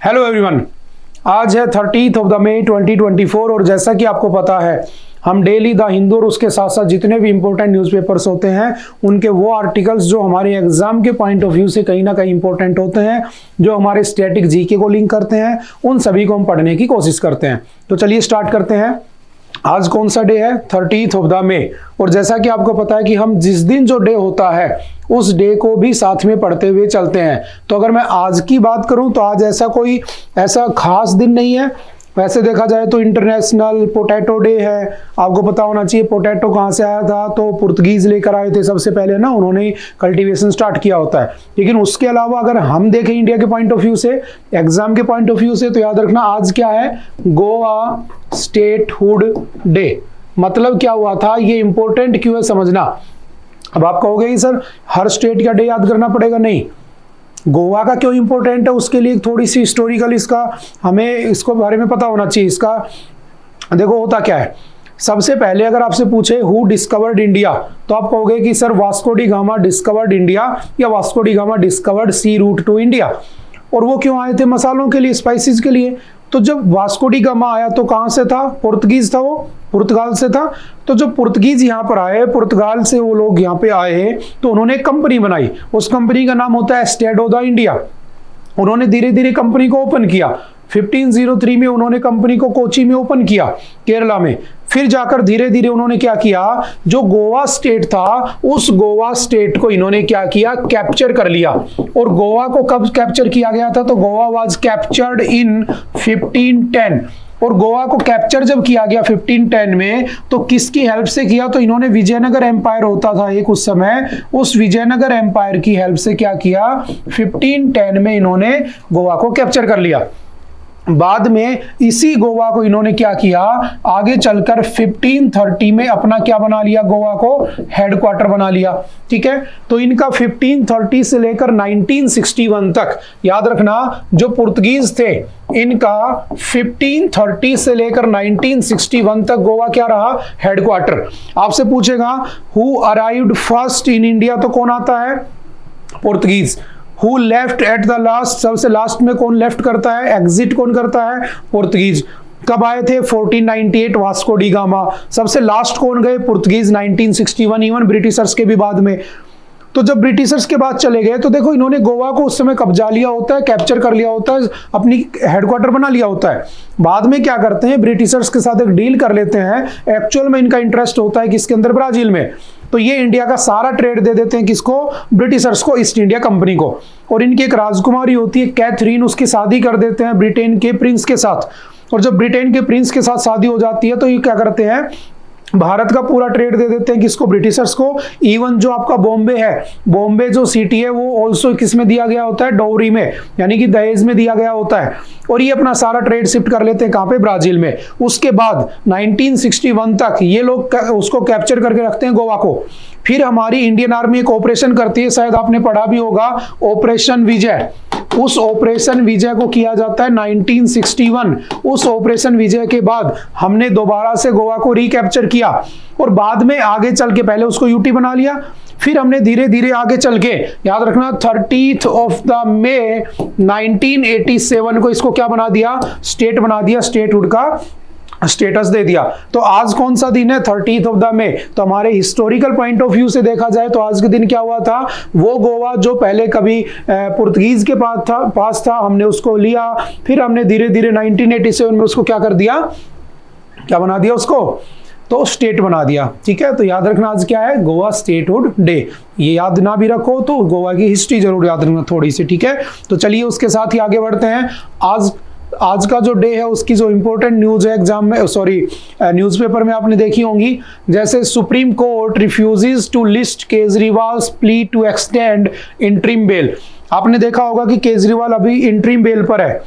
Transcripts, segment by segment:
Hello everyone, आज है 30 of the मई 2024 और जैसा कि आपको पता है हम डेली द हिंदू और उसके साथ साथ जितने भी इंपॉर्टेंट न्यूज़पेपर्स होते हैं उनके वो आर्टिकल्स जो हमारे एग्जाम के पॉइंट ऑफ व्यू से कहीं ना कहीं इंपॉर्टेंट होते हैं, जो हमारे स्टैटिक जीके को लिंक करते हैं, उन सभी को हम पढ़ने की कोशिश करते हैं। तो चलिए स्टार्ट करते हैं। आज कौन सा डे है? 30 ऑफ द मई। और जैसा कि आपको पता है कि हम जिस दिन जो डे होता है उस डे को भी साथ में पढ़ते हुए चलते हैं। तो अगर मैं आज की बात करूं तो आज ऐसा खास दिन नहीं है। वैसे देखा जाए तो इंटरनेशनल पोटैटो डे है। आपको पता होना चाहिए पोटैटो कहाँ से आया था, तो पुर्तगीज लेकर आए थे सबसे पहले ना, उन्होंने कल्टीवेशन स्टार्ट किया होता है। लेकिन उसके अलावा अगर हम देखें इंडिया के पॉइंट ऑफ व्यू से, एग्जाम के पॉइंट ऑफ व्यू से, तो याद रखना आज क्या है? Goa statehood day. मतलब क्या हुआ था, ये इंपॉर्टेंट क्यों है समझना। अब आप कहोगे कि सर हर स्टेट का डे याद करना पड़ेगा? नहीं, गोवा का क्यों इंपॉर्टेंट है उसके लिए थोड़ी सी हिस्टोरिकल हमें इसको बारे में पता होना चाहिए। इसका देखो होता क्या है। सबसे पहले अगर आपसे पूछे हु डिस्कवर्ड इंडिया, तो आप कहोगे कि sir Vasco D gamma discovered India या वास्को डी गामा डिस्कवर्ड सी रूट टू इंडिया। और वो क्यों आए थे? मसालों के लिए, स्पाइसेस के लिए। तो जब वास्को डी गामा आया तो कहां से था? पुर्तगीज था, वो पुर्तगाल से था। तो जब पुर्तगीज यहाँ पर आए, पुर्तगाल से वो लोग यहाँ पे आए तो उन्होंने एक कंपनी बनाई। उस कंपनी का नाम होता है एस्टेडो द इंडिया। उन्होंने धीरे धीरे कंपनी को ओपन किया। 1503 में उन्होंने कंपनी को कोची में ओपन किया, केरला में। फिर जाकर धीरे धीरे उन्होंने क्या किया, जो गोवा स्टेट था उस गोवा स्टेट को इन्होंने क्या किया, कैप्चर कर लिया। और गोवा को कब कैप्चर किया गया था? तो गोवा वाज कैप्चर्ड इन 1510। और गोवा को कैप्चर जब किया गया 1510 में, तो किसकी हेल्प से किया? तो इन्होंने विजयनगर एम्पायर होता था एक उस समय, उस विजयनगर एम्पायर की हेल्प से क्या किया, 1510 में इन्होंने गोवा को कैप्चर कर लिया। बाद में इसी गोवा को इन्होंने क्या किया, आगे चलकर 1530 में अपना क्या बना लिया, गोवा को हेडक्वार्टर बना लिया। ठीक है, तो इनका 1530 से लेकर 1961 तक, याद रखना जो पुर्तगीज थे इनका 1530 से लेकर 1961 तक गोवा क्या रहा, हेडक्वार्टर। आपसे पूछेगा who arrived first in India, तो कौन आता है? Portuguese. Who left at the last, सबसे लास्ट में कौन लेफ्ट करता है, एग्जिट कौन करता है? पुर्तगीज। कब आए थे? 1498 वास्को डी गामा। सबसे लास्ट कौन गए? पुर्तगीज 1961, इवन ब्रिटिशर्स के भी बाद में। तो जब ब्रिटिशर्स के बाद चले गए तो देखो इन्होंने गोवा को उस समय कब्जा लिया होता है, कैप्चर कर लिया होता है, अपनी हेडक्वार्टर बना लिया होता है। बाद में क्या करते हैं, ब्रिटिशर्स के साथ एक डील कर लेते हैं। एक्चुअल में इनका इंटरेस्ट होता है किसके अंदर? ब्राजील में। तो ये इंडिया का सारा ट्रेड दे देते हैं किसको? ब्रिटिशर्स को, ईस्ट इंडिया कंपनी को। और इनकी एक राजकुमारी होती है कैथरीन, उसकी शादी कर देते हैं ब्रिटेन के प्रिंस के साथ। और जब ब्रिटेन के प्रिंस के साथ शादी हो जाती है तो ये क्या करते हैं, भारत का पूरा ट्रेड दे देते हैं किसको? ब्रिटिशर्स को। इवन जो आपका बॉम्बे है, बॉम्बे जो सिटी है वो ऑल्सो किस में दिया गया होता है? डोवरी में, यानी कि दहेज में दिया गया होता है। और ये अपना सारा ट्रेड शिफ्ट कर लेते हैं कहां पे? ब्राजील में। उसके बाद 1961 तक ये लोग उसको कैप्चर करके रखते हैं गोवा को। फिर हमारी इंडियन आर्मी एक ऑपरेशन करती है, शायद आपने पढ़ा भी होगा, ऑपरेशन विजय। उस ऑपरेशन विजय को किया जाता है 1961। उस ऑपरेशन विजय के बाद हमने दोबारा से गोवा को रिकैप्चर किया और बाद में आगे चल के पहले उसको यूटी बना लिया। फिर हमने धीरे धीरे आगे चल के, याद रखना 30 ऑफ द मई 1987 को इसको क्या बना दिया? स्टेट बना दिया, स्टेटहुड का स्टेटस दे दिया। तो आज कौन सा दिन है? 30 ऑफ द मई। तो हमारे हिस्टोरिकल पॉइंट ऑफ व्यू से देखा जाए तो आज के दिन क्या हुआ था, वो गोवा जो पहले कभी पुर्तगीज के पास था, हमने उसको लिया। फिर हमने धीरे धीरे 1987 में उसको क्या कर दिया, क्या बना दिया उसको? तो स्टेट बना दिया। ठीक है, तो याद रखना आज क्या है? Goa statehood day. ये याद ना भी रखो तो गोवा की हिस्ट्री जरूर याद रखना थोड़ी सी। ठीक है, तो चलिए उसके साथ ही आगे बढ़ते हैं। आज का जो डे है उसकी जो इंपॉर्टेंट न्यूज है एग्जाम में, न्यूज़पेपर में आपने देखी होंगी। जैसे Supreme Court refuses to list Kejriwal's plea to extend interim bail. आपने देखा होगा कि केजरीवाल अभी इंटरिम बेल पर है।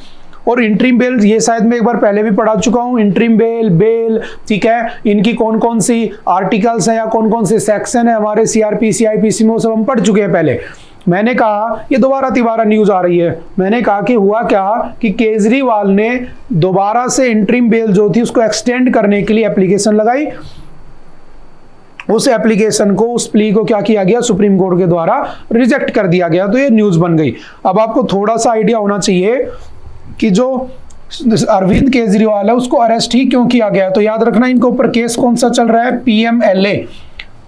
और इंटरिम बेल ये शायद मैं एक बार पहले भी पढ़ा चुका हूँ। इंटरिम बेल, ठीक है, इनकी कौन कौन सी आर्टिकल्स है या कौन कौन से सेक्शन है हमारे सीआरपीसी आईपीसी में, वो सब हम पढ़ चुके हैं पहले। मैंने कहा ये दोबारा न्यूज आ रही है। मैंने कहा कि हुआ क्या कि केजरीवाल ने दोबारा से इंटरिम बेल जो थी उसको एक्सटेंड करने के लिए एप्लीकेशन लगाई। उस एप्लीकेशन को, उस प्ली को क्या किया गया, सुप्रीम कोर्ट के द्वारा रिजेक्ट कर दिया गया। तो ये न्यूज बन गई। अब आपको थोड़ा सा आइडिया होना चाहिए कि जो अरविंद केजरीवाल है उसको अरेस्ट ही क्यों किया गया। तो याद रखना इनके ऊपर केस कौन सा चल रहा है, PMLA,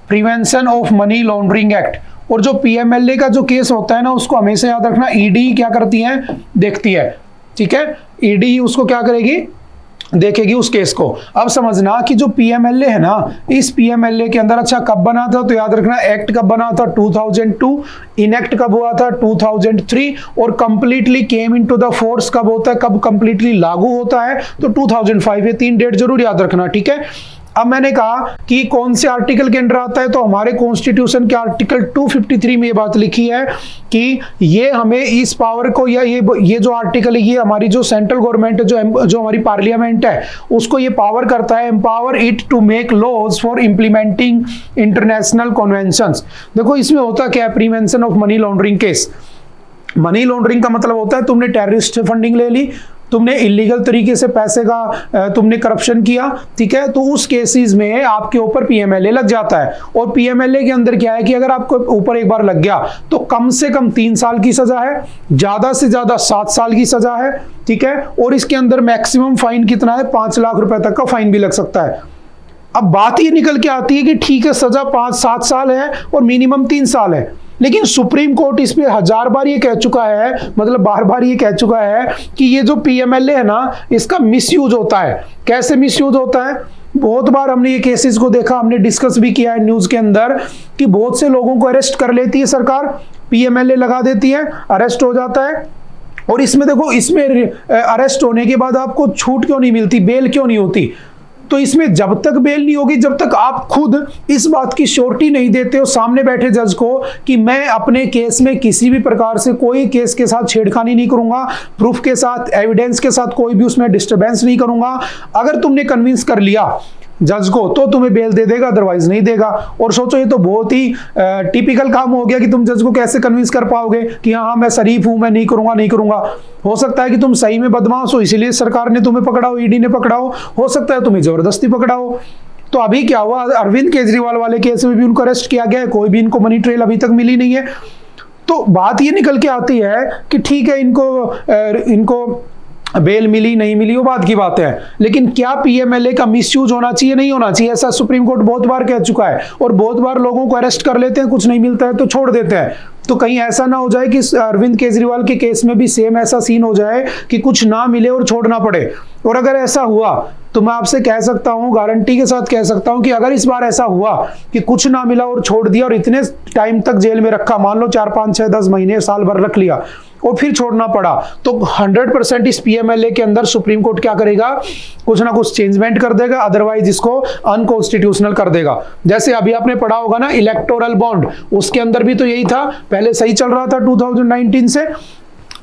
prevention of money laundering act. और जो PMLA का जो केस होता है ना, उसको हमेशा याद रखना ED क्या करती है, देखती है, ठीक है। ED उसको क्या करेगी, देखेगी उस केस को। अब समझना कि जो PMLA है ना, इस PMLA के अंदर अच्छा कब बना था, तो याद रखना एक्ट कब बना था 2002, इनेक्ट कब हुआ था 2003, और completely came into the force कब होता है, कब कंप्लीटली लागू होता है, तो 2005। ये 3 डेट जरूर याद रखना, ठीक है। अब मैंने कहा कि कौन से आर्टिकल के अंदर आता है, तो हमारे कॉन्स्टिट्यूशन के आर्टिकल 253 में ये बात लिखी है कि ये हमें इस पावर को, या ये जो आर्टिकल है, ये हमारी जो सेंट्रल गवर्नमेंट है, जो हमारी पार्लियामेंट है, उसको ये पावर करता है, empower it to make laws for implementing international conventions. देखो इसमें होता क्या है, prevention of money laundering case. Money laundering का मतलब होता है तुमने टेररिस्ट फंडिंग ले ली, तुमने इलीगल तरीके से पैसे का तुमने करप्शन किया, ठीक है, तो उस केसेस में आपके ऊपर PMLA लग जाता है। और PMLA के अंदर क्या है कि अगर आपको ऊपर एक बार लग गया तो कम से कम 3 साल की सजा है, ज्यादा से ज्यादा 7 साल की सजा है, ठीक है। और इसके अंदर मैक्सिमम फाइन कितना है, 5 लाख रुपए तक का फाइन भी लग सकता है। अब बात ये निकल के आती है कि ठीक है सजा 5-7 साल है और मिनिमम 3 साल है, लेकिन सुप्रीम कोर्ट इस पे 1000 बार ये कह चुका है, मतलब बार बार ये कह चुका है कि ये जो PMLA है ना, इसका मिसयूज होता है। कैसे मिसयूज होता है, बहुत बार हमने ये केसेस को देखा, हमने डिस्कस भी किया है न्यूज के अंदर कि बहुत से लोगों को अरेस्ट कर लेती है सरकार, PMLA लगा देती है, अरेस्ट हो जाता है। और इसमें देखो, इसमें अरेस्ट होने के बाद आपको छूट क्यों नहीं मिलती, बेल क्यों नहीं होती, तो इसमें जब तक बेल नहीं होगी, जब तक आप खुद इस बात की श्योरिटी नहीं देते हो सामने बैठे जज को कि मैं अपने केस में किसी भी प्रकार से कोई केस के साथ छेड़खानी नहीं करूंगा, प्रूफ के साथ, एविडेंस के साथ कोई भी उसमें डिस्टर्बेंस नहीं करूंगा, अगर तुमने कन्विंस कर लिया जज को तो तुम्हें बेल दे देगा, अदरवाइज नहीं देगा। और सोचो ये तो बहुत ही टिपिकल काम हो गया कि तुम जज को कैसे कन्विंस कर पाओगे कि हाँ मैं शरीफ हूं, मैं नहीं करूंगा। हो सकता है कि तुम सही में बदमाश हो, इसीलिए सरकार ने तुम्हें पकड़ा हो, ED ने पकड़ा हो सकता है तुम्हें जबरदस्ती पकड़ा हो। तो अभी क्या हुआ, अरविंद केजरीवाल वाले केस में भी उनको अरेस्ट किया गया है, कोई भी इनको मनी ट्रेल अभी तक मिली नहीं है। तो बात ये निकल के आती है कि ठीक है इनको बेल मिली नहीं मिली वो बात की बात है, लेकिन क्या PMLA का मिसयूज होना चाहिए, नहीं होना चाहिए, ऐसा सुप्रीम कोर्ट बहुत बार कह चुका है। और बहुत बार लोगों को अरेस्ट कर लेते हैं, कुछ नहीं मिलता है तो छोड़ देते हैं। तो कहीं ऐसा ना हो जाए कि अरविंद केजरीवाल के केस में भी सेम ऐसा सीन हो जाए कि कुछ ना मिले और छोड़ना पड़े। और अगर ऐसा हुआ तो मैं आपसे कह सकता हूं, गारंटी के साथ कह सकता हूं कि अगर इस बार ऐसा हुआ कि कुछ ना मिला और छोड़ दिया और इतने टाइम तक जेल में रखा, मान लो 4, 5, 6, 10 महीने, साल भर रख लिया और फिर छोड़ना पड़ा, तो 100% इस PMLA के अंदर सुप्रीम कोर्ट क्या करेगा, कुछ ना कुछ चेंजमेंट कर देगा, अदरवाइज इसको अनकॉन्स्टिट्यूशनल कर देगा। जैसे अभी आपने पढ़ा होगा ना इलेक्टोरल बॉन्ड, उसके अंदर भी तो यही था, पहले सही चल रहा था 2019 से,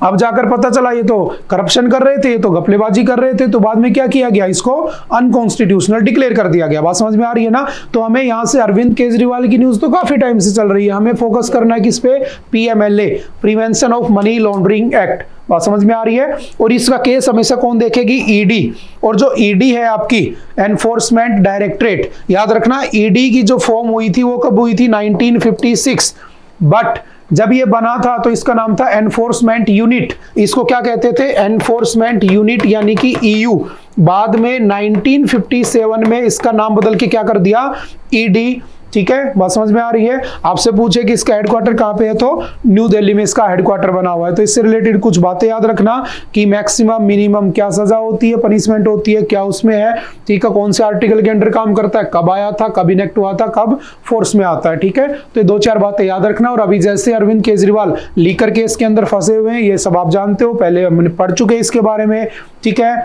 अब जाकर पता चला ये तो करप्शन कर रहे थे, ये तो घपलेबाजी कर रहे थे, तो बाद में क्या किया गया, इसको अनकॉन्स्टिट्यूशनल डिक्लेयर कर दिया गया। बात समझ में आ रही है ना। तो हमें यहां से अरविंद केजरीवाल की न्यूज तो काफी टाइम से चल रही है, हमें फोकस करना है किस पे, PMLA, prevention of money laundering act. बात समझ में आ रही है। और इसका केस हमेशा कौन देखेगी, ED। और जो ED है आपकी एनफोर्समेंट डायरेक्टरेट, याद रखना ED की जो फॉर्म हुई थी वो कब हुई थी, 1956, बट जब ये बना था तो इसका नाम था एनफोर्समेंट यूनिट। इसको क्या कहते थे, एनफोर्समेंट यूनिट यानी कि EU। बाद में 1957 में इसका नाम बदल के क्या कर दिया, ED। ठीक है, बात समझ में आ रही है। आपसे पूछे कि इसका हेडक्वार्टर कहाँ पे है, तो न्यू दिल्ली में इसका हेडक्वार्टर बना हुआ है। तो इससे रिलेटेड कुछ बातें याद रखना कि मैक्सिमम मिनिमम क्या सजा होती है, पनिशमेंट होती है, क्या उसमें है, ठीक है, कौन से आर्टिकल के अंडर काम करता है, कब आया था, कब इनेक्ट हुआ था, कब फोर्स में आता है। ठीक है, तो 2-4 बातें याद रखना। और अभी जैसे अरविंद केजरीवाल लीकर केस के अंदर फंसे हुए हैं, ये सब आप जानते हो, पहले हमने पढ़ चुके हैं इसके बारे में। ठीक है,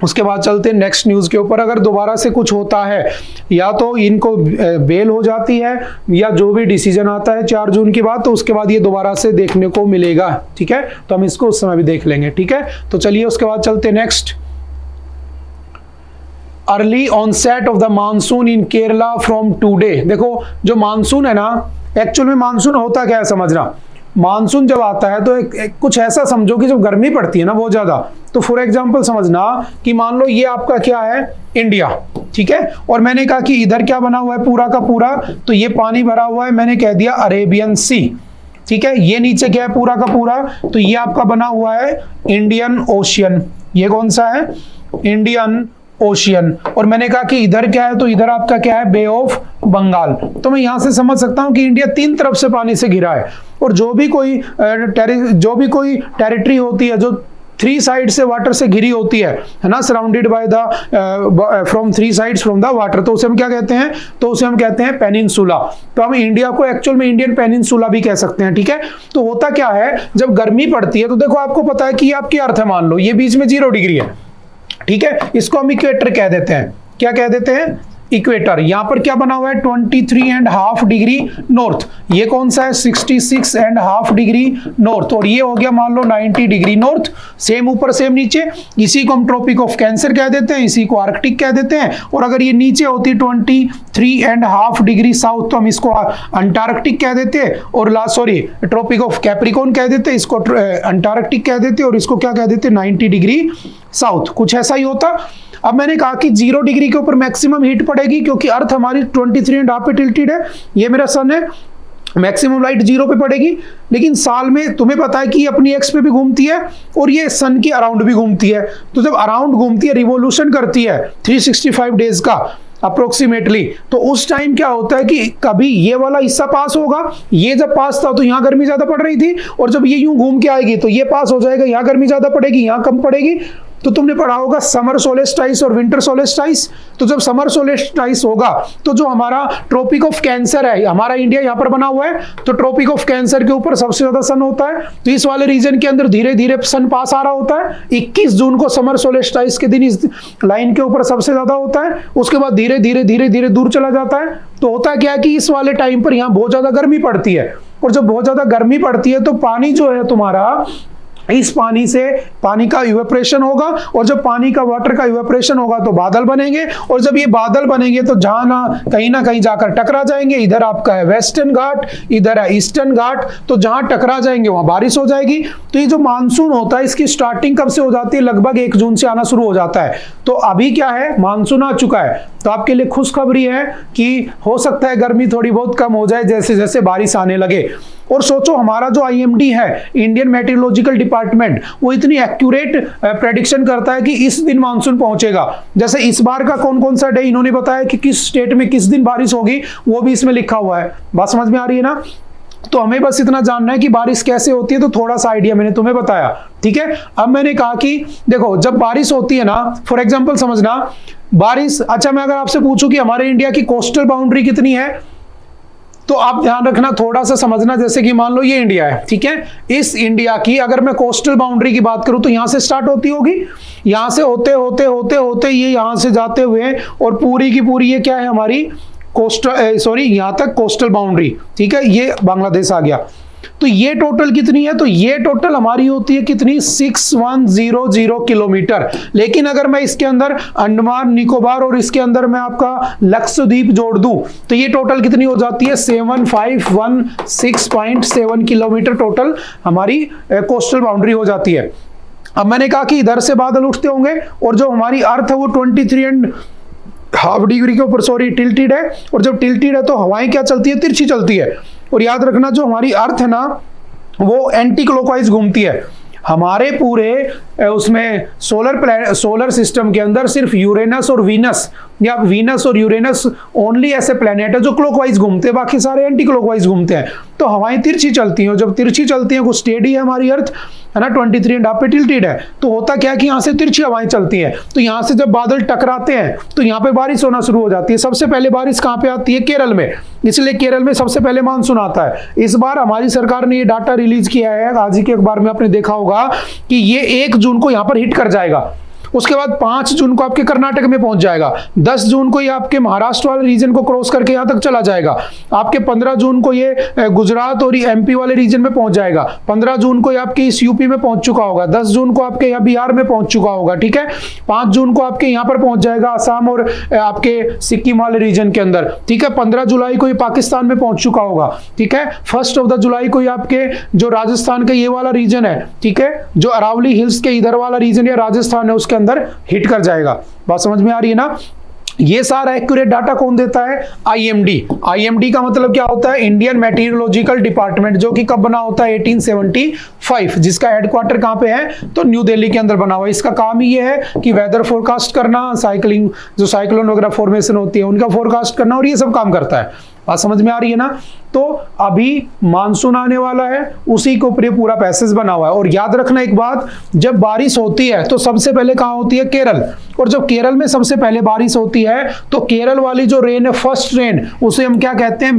उसके बाद चलते हैं नेक्स्ट न्यूज के ऊपर। अगर दोबारा से कुछ होता है, या तो इनको बेल हो जाती है, या जो भी डिसीजन आता है 4 जून की बात, तो उसके बाद ये दोबारा से देखने को मिलेगा। ठीक है, तो हम इसको उस समय भी देख लेंगे। ठीक है, तो चलिए उसके बाद चलते next. Early onset of the monsoon in Kerala from today. देखो जो मानसून है ना, एक्चुअल में मानसून होता क्या है समझना। मानसून जब आता है तो कुछ ऐसा समझो कि जब गर्मी पड़ती है ना बहुत ज्यादा, तो फॉर एग्जांपल समझना कि मान लो ये आपका क्या है, इंडिया। ठीक है, और मैंने कहा कि इधर क्या बना हुआ है पूरा का पूरा, तो ये पानी भरा हुआ है, मैंने कह दिया अरेबियन सी। ठीक है। ये नीचे क्या है पूरा का पूरा, तो ये आपका बना हुआ है इंडियन ओशियन। ये कौन सा है? Indian ocean. और मैंने कहा कि इधर क्या है, तो इधर आपका क्या है? बे ऑफ बंगाल। तो मैं यहां से समझ सकता हूं कि इंडिया तीन तरफ से पानी से घिरा है, और जो भी कोई टेरिटरी होती है जो थ्री साइड से वाटर से घिरी होती है ना, surrounded by the from three sides from the water, तो उसे हम क्या कहते हैं? तो उसे हम कहते हैं पेनिनसुला। तो हम इंडिया को एक्चुअल में इंडियन पेनिनसुला भी कह सकते हैं, ठीक है। तो होता क्या है, जब गर्मी पड़ती है तो देखो आपको पता है कि ये आपकी अर्थ है, मान लो ये बीच में 0 डिग्री है, ठीक है। इसको हम इक्वेटर कह देते हैं। क्या कह देते हैं? इक्वेटर। यहां पर क्या बना हुआ है? 23.5 डिग्री नॉर्थ। ये कौन सा है? 66.5 डिग्री नॉर्थ। और ये हो गया मान लो 90 डिग्री नॉर्थ। सेम ऊपर सेम नीचे। इसी को हम ट्रॉपिक ऑफ कैंसर कह देते हैं, इसी को आर्कटिक कह देते हैं। और अगर ये नीचे होती 23.5 डिग्री साउथ तो हम इसको अंटार्कटिक कह देते हैं, और ट्रॉपिक ऑफ कैप्रिकॉर्न कह देते हैं, इसको अंटार्कटिक कह देते हैं, और इसको क्या कह देते हैं? 90 डिग्री साउथ। कुछ ऐसा ही होता। अब मैंने कहा कि 0 डिग्री के ऊपर मैक्सिमम हीट पड़ेगी, क्योंकि अर्थ हमारी 23.5 पे टिल्टेड है, ये मेरा सन है, मैक्सिमम लाइट 0 पे पड़ेगी। लेकिन साल में तुम्हें पता है कि ये अपनी एक्स पे भी घूमती है और ये सन के अराउंड भी घूमती है। तो जब अराउंड घूमती है, रिवोल्यूशन करती है 365 डेज का अप्रोक्सीमेटली, तो उस टाइम क्या होता है कि कभी ये वाला हिस्सा पास होगा, ये जब पास था तो यहाँ गर्मी ज्यादा पड़ रही थी, और जब ये यूं घूम के आएगी तो ये पास हो जाएगा, यहाँ गर्मी ज्यादा पड़ेगी, यहाँ कम पड़ेगी। तो तुमने पढ़ा होगा समर सोलेस्टाइस और विंटर सोलेस्टाइस। तो जब समर सोलेस्टाइस होगा तो जो हमारा ट्रॉपिक ऑफ कैंसर है, हमारा इंडिया यहाँ पर बना हुआ है, तो ट्रॉपिक ऑफ कैंसर के ऊपर सबसे ज्यादा सन होता है। तो इस वाले रीजन के अंदर धीरे धीरे सन पास आ रहा होता है। 21 जून को समर सोलेस्टाइस के दिन इस लाइन के ऊपर सबसे ज्यादा होता है। उसके बाद धीरे धीरे दूर चला जाता है। तो होता क्या है कि इस वाले टाइम पर यहाँ बहुत ज्यादा गर्मी पड़ती है, और जब बहुत ज्यादा गर्मी पड़ती है तो पानी जो है तुम्हारा, इस पानी से पानी का इवेपोरेशन होगा, और जब पानी का वाटर का इवेपोरेशन होगा तो बादल बनेंगे, और जब ये बादल बनेंगे तो जहां ना कहीं जाकर टकरा जाएंगे। इधर आपका है वेस्टर्न घाट, इधर है ईस्टर्न घाट, तो जहां टकरा जाएंगे वहां बारिश हो जाएगी। तो ये जो मानसून होता है इसकी स्टार्टिंग कब से हो जाती है? लगभग 1 जून से आना शुरू हो जाता है। तो अभी क्या है, मानसून आ चुका है। तो आपके लिए खुशखबरी है कि हो सकता है गर्मी थोड़ी बहुत कम हो जाए जैसे जैसे बारिश आने लगे। और सोचो हमारा जो आईएमडी है, इंडियन मेट्रोलॉजिकल डिपार्टमेंट, वो इतनी एक्यूरेट प्रेडिक्शन करता है कि इस दिन मानसून पहुंचेगा। जैसे इस बार का कौन कौन सा डे इन्होंने बताया कि किस स्टेट में किस दिन बारिश होगी, वो भी इसमें लिखा हुआ है। बात समझ में आ रही है ना? तो हमें बस इतना जानना है कि बारिश कैसे होती है, तो थोड़ा सा आइडिया मैंने तुम्हें बताया, ठीक है। अब मैंने कहा कि देखो जब बारिश होती है ना, फॉर एग्जांपल समझना बारिश, अच्छा मैं अगर आपसे पूछूं कि हमारे इंडिया की कोस्टल बाउंड्री कितनी है, तो आप ध्यान रखना, थोड़ा सा समझना। जैसे कि मान लो ये इंडिया है, ठीक है। इस इंडिया की अगर मैं कोस्टल बाउंड्री की बात करूं तो यहां से स्टार्ट होती होगी, यहां से होते होते होते होते ये यहां से जाते हुए, और पूरी की पूरी ये क्या है हमारी कोस्टल, यहां तक कोस्टल बाउंड्री, ठीक है। ये बांग्लादेश आ गया। तो ये टोटल कितनी है? तो ये टोटल हमारी होती है कितनी? 6100 किलोमीटर। लेकिन अगर मैं इसके अंदर अंडमान निकोबार और इसके अंदर मैं आपका लक्षद्वीप जोड़ दूं तो ये टोटल कितनी हो जाती है? 7516.7 किलोमीटर टोटल हमारी कोस्टल बाउंड्री हो जाती है। अब मैंने कहा कि इधर से बादल उठते होंगे, और जो हमारी अर्थ है वो 23.5 डिग्री के ऊपर टिल्टेड है, और जब टिल्टेड है तो हवाएं क्या चलती है? तिरछी चलती है। और याद रखना जो हमारी अर्थ है ना वो एंटी क्लॉकवाइज घूमती है। हमारे पूरे उसमें सोलर सिस्टम के अंदर सिर्फ यूरेनस और वीनस, या वीनस और यूरेनस ओनली ऐसे प्लेनेट है जो क्लॉकवाइज घूमते हैं, बाकी सारे एंटी क्लॉकवाइज घूमते हैं। तो हवाएं तिरछी चलती हैं, जब तिरछी चलती हैं, कुछ स्टेडी है हमारी अर्थ है ना, 23.5 पे टिल्टेड है, तो होता क्या है कि यहाँ से तिरछी हवाएं चलती हैं, तो यहाँ से जब बादल टकराते हैं तो यहाँ पे बारिश होना शुरू हो जाती है। सबसे पहले बारिश कहाँ पे आती है? केरल में, इसलिए केरल में सबसे पहले मानसून आता है। इस बार हमारी सरकार ने ये डाटा रिलीज किया है, आज ही के अखबार में आपने देखा होगा कि ये 1 जून को यहाँ पर हिट कर जाएगा। उसके बाद 5 जून को आपके कर्नाटक में पहुंच जाएगा, 10 जून को ये आपके महाराष्ट्र वाले रीजन को क्रॉस करके यहां तक चला जाएगा, आपके 15 जून को ये गुजरात और एमपी वाले रीजन में पहुंच जाएगा, 15 जून को ये आपके इस यूपी में पहुंच चुका होगा, 10 जून को आपके यहाँ बिहार में पहुंच चुका होगा, ठीक है। 5 जून को आपके यहाँ पर पहुंच जाएगा असम और आपके सिक्किम वाले रीजन के अंदर, ठीक है। 15 जुलाई को ये पाकिस्तान में पहुंच चुका होगा, ठीक है। 1 जुलाई को ये आपके जो राजस्थान का ये वाला रीजन है, ठीक है, जो अरावली हिल्स के इधर वाला रीजन या राजस्थान है उसके अंदर हिट कर जाएगा। बात समझ में आ रही है ना। ये सारा एक्यूरेट डाटा कौन देता है? आईएमडी। आईएमडी का मतलब क्या होता है? इंडियन मेटीरियोलॉजिकल डिपार्टमेंट, जो कि कब बना होता है? 1875, जिसका हेडक्वार्टर कहां पे है? तो न्यू दिल्ली के अंदर बना हुआ है। इसका काम ही ये है कि वेदर फोरकास्ट करना, साइक्लिंग जो साइक्लोन वगैरह फॉर्मेशन होती है उनका फोरकास्ट करना, और ये सब काम करता है। बात समझ में आ रही है ना? तो अभी मानसून आने वाला है, उसी के ऊपर पूरा पैसेज बना हुआ है। और याद रखना एक बात, जब बारिश होती है तो सबसे पहले कहां होती है? केरल। और जब केरल में सबसे पहले बारिश होती है तो केरल वाली जो रेन है, फर्स्ट रेन, उसे हम क्या कहते हैं?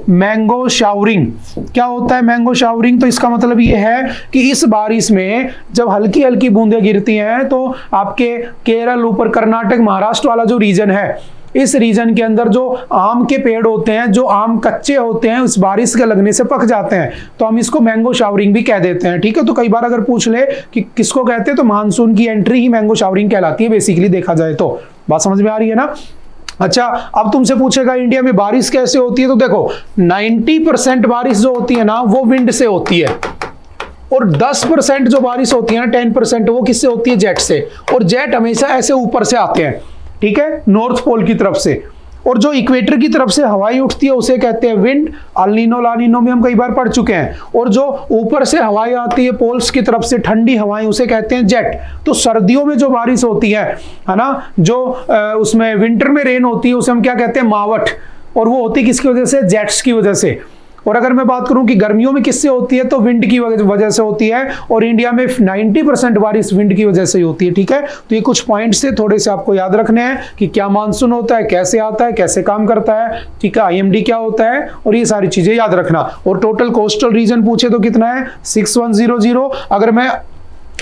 Mango showering. क्या होता है मैंगो शावरिंग? तो इसका मतलब ये है कि इस बारिश में जब हल्की हल्की बूंदें गिरती हैं तो आपके केरल, ऊपर कर्नाटक, महाराष्ट्र वाला जो रीजन है, इस रीजन के अंदर जो आम के पेड़ होते हैं, जो आम कच्चे होते हैं, उस बारिश के लगने से पक जाते हैं, तो हम इसको मैंगो शावरिंग भी कह देते हैं। ठीक है, तो कई बार अगर पूछ ले कि किसको कहते हैं, तो मानसून की एंट्री ही मैंगो शावरिंग कहलाती है बेसिकली, देखा जाए तो। बात समझ में आ रही है ना? अच्छा, अब तुमसे पूछेगा इंडिया में बारिश कैसे होती है, तो देखो 90% बारिश जो होती है ना वो विंड से होती है, और 10% जो बारिश होती है ना, 10%, वो किससे होती है? जेट से। और जेट हमेशा ऐसे ऊपर से आते हैं, ठीक है, नॉर्थ पोल की तरफ से। और जो इक्वेटर की तरफ से हवाएं उठती है उसे कहते हैं विंड। अल्नीनो लानीनो में हम कई बार पढ़ चुके हैं। और जो ऊपर से हवाएं आती है पोल्स की तरफ से, ठंडी हवाएं, उसे कहते हैं जेट। तो सर्दियों में जो बारिश होती है ना, जो उसमें विंटर में रेन होती है, उसे हम क्या कहते हैं? मावठ। और वो होती किसकी वजह से? जेट्स की वजह से। और अगर मैं बात करूं कि गर्मियों में किससे होती है, तो विंड की वजह से होती है। और इंडिया में 90% बारिश विंड की वजह से ही होती है। ठीक है, तो ये कुछ पॉइंट्स से थोड़े से आपको याद रखने हैं कि क्या मानसून होता है, कैसे आता है, कैसे काम करता है। ठीक है, आईएमडी क्या होता है, और ये सारी चीजें याद रखना। और टोटल कोस्टल रीजन पूछे तो कितना है? 6100। अगर मैं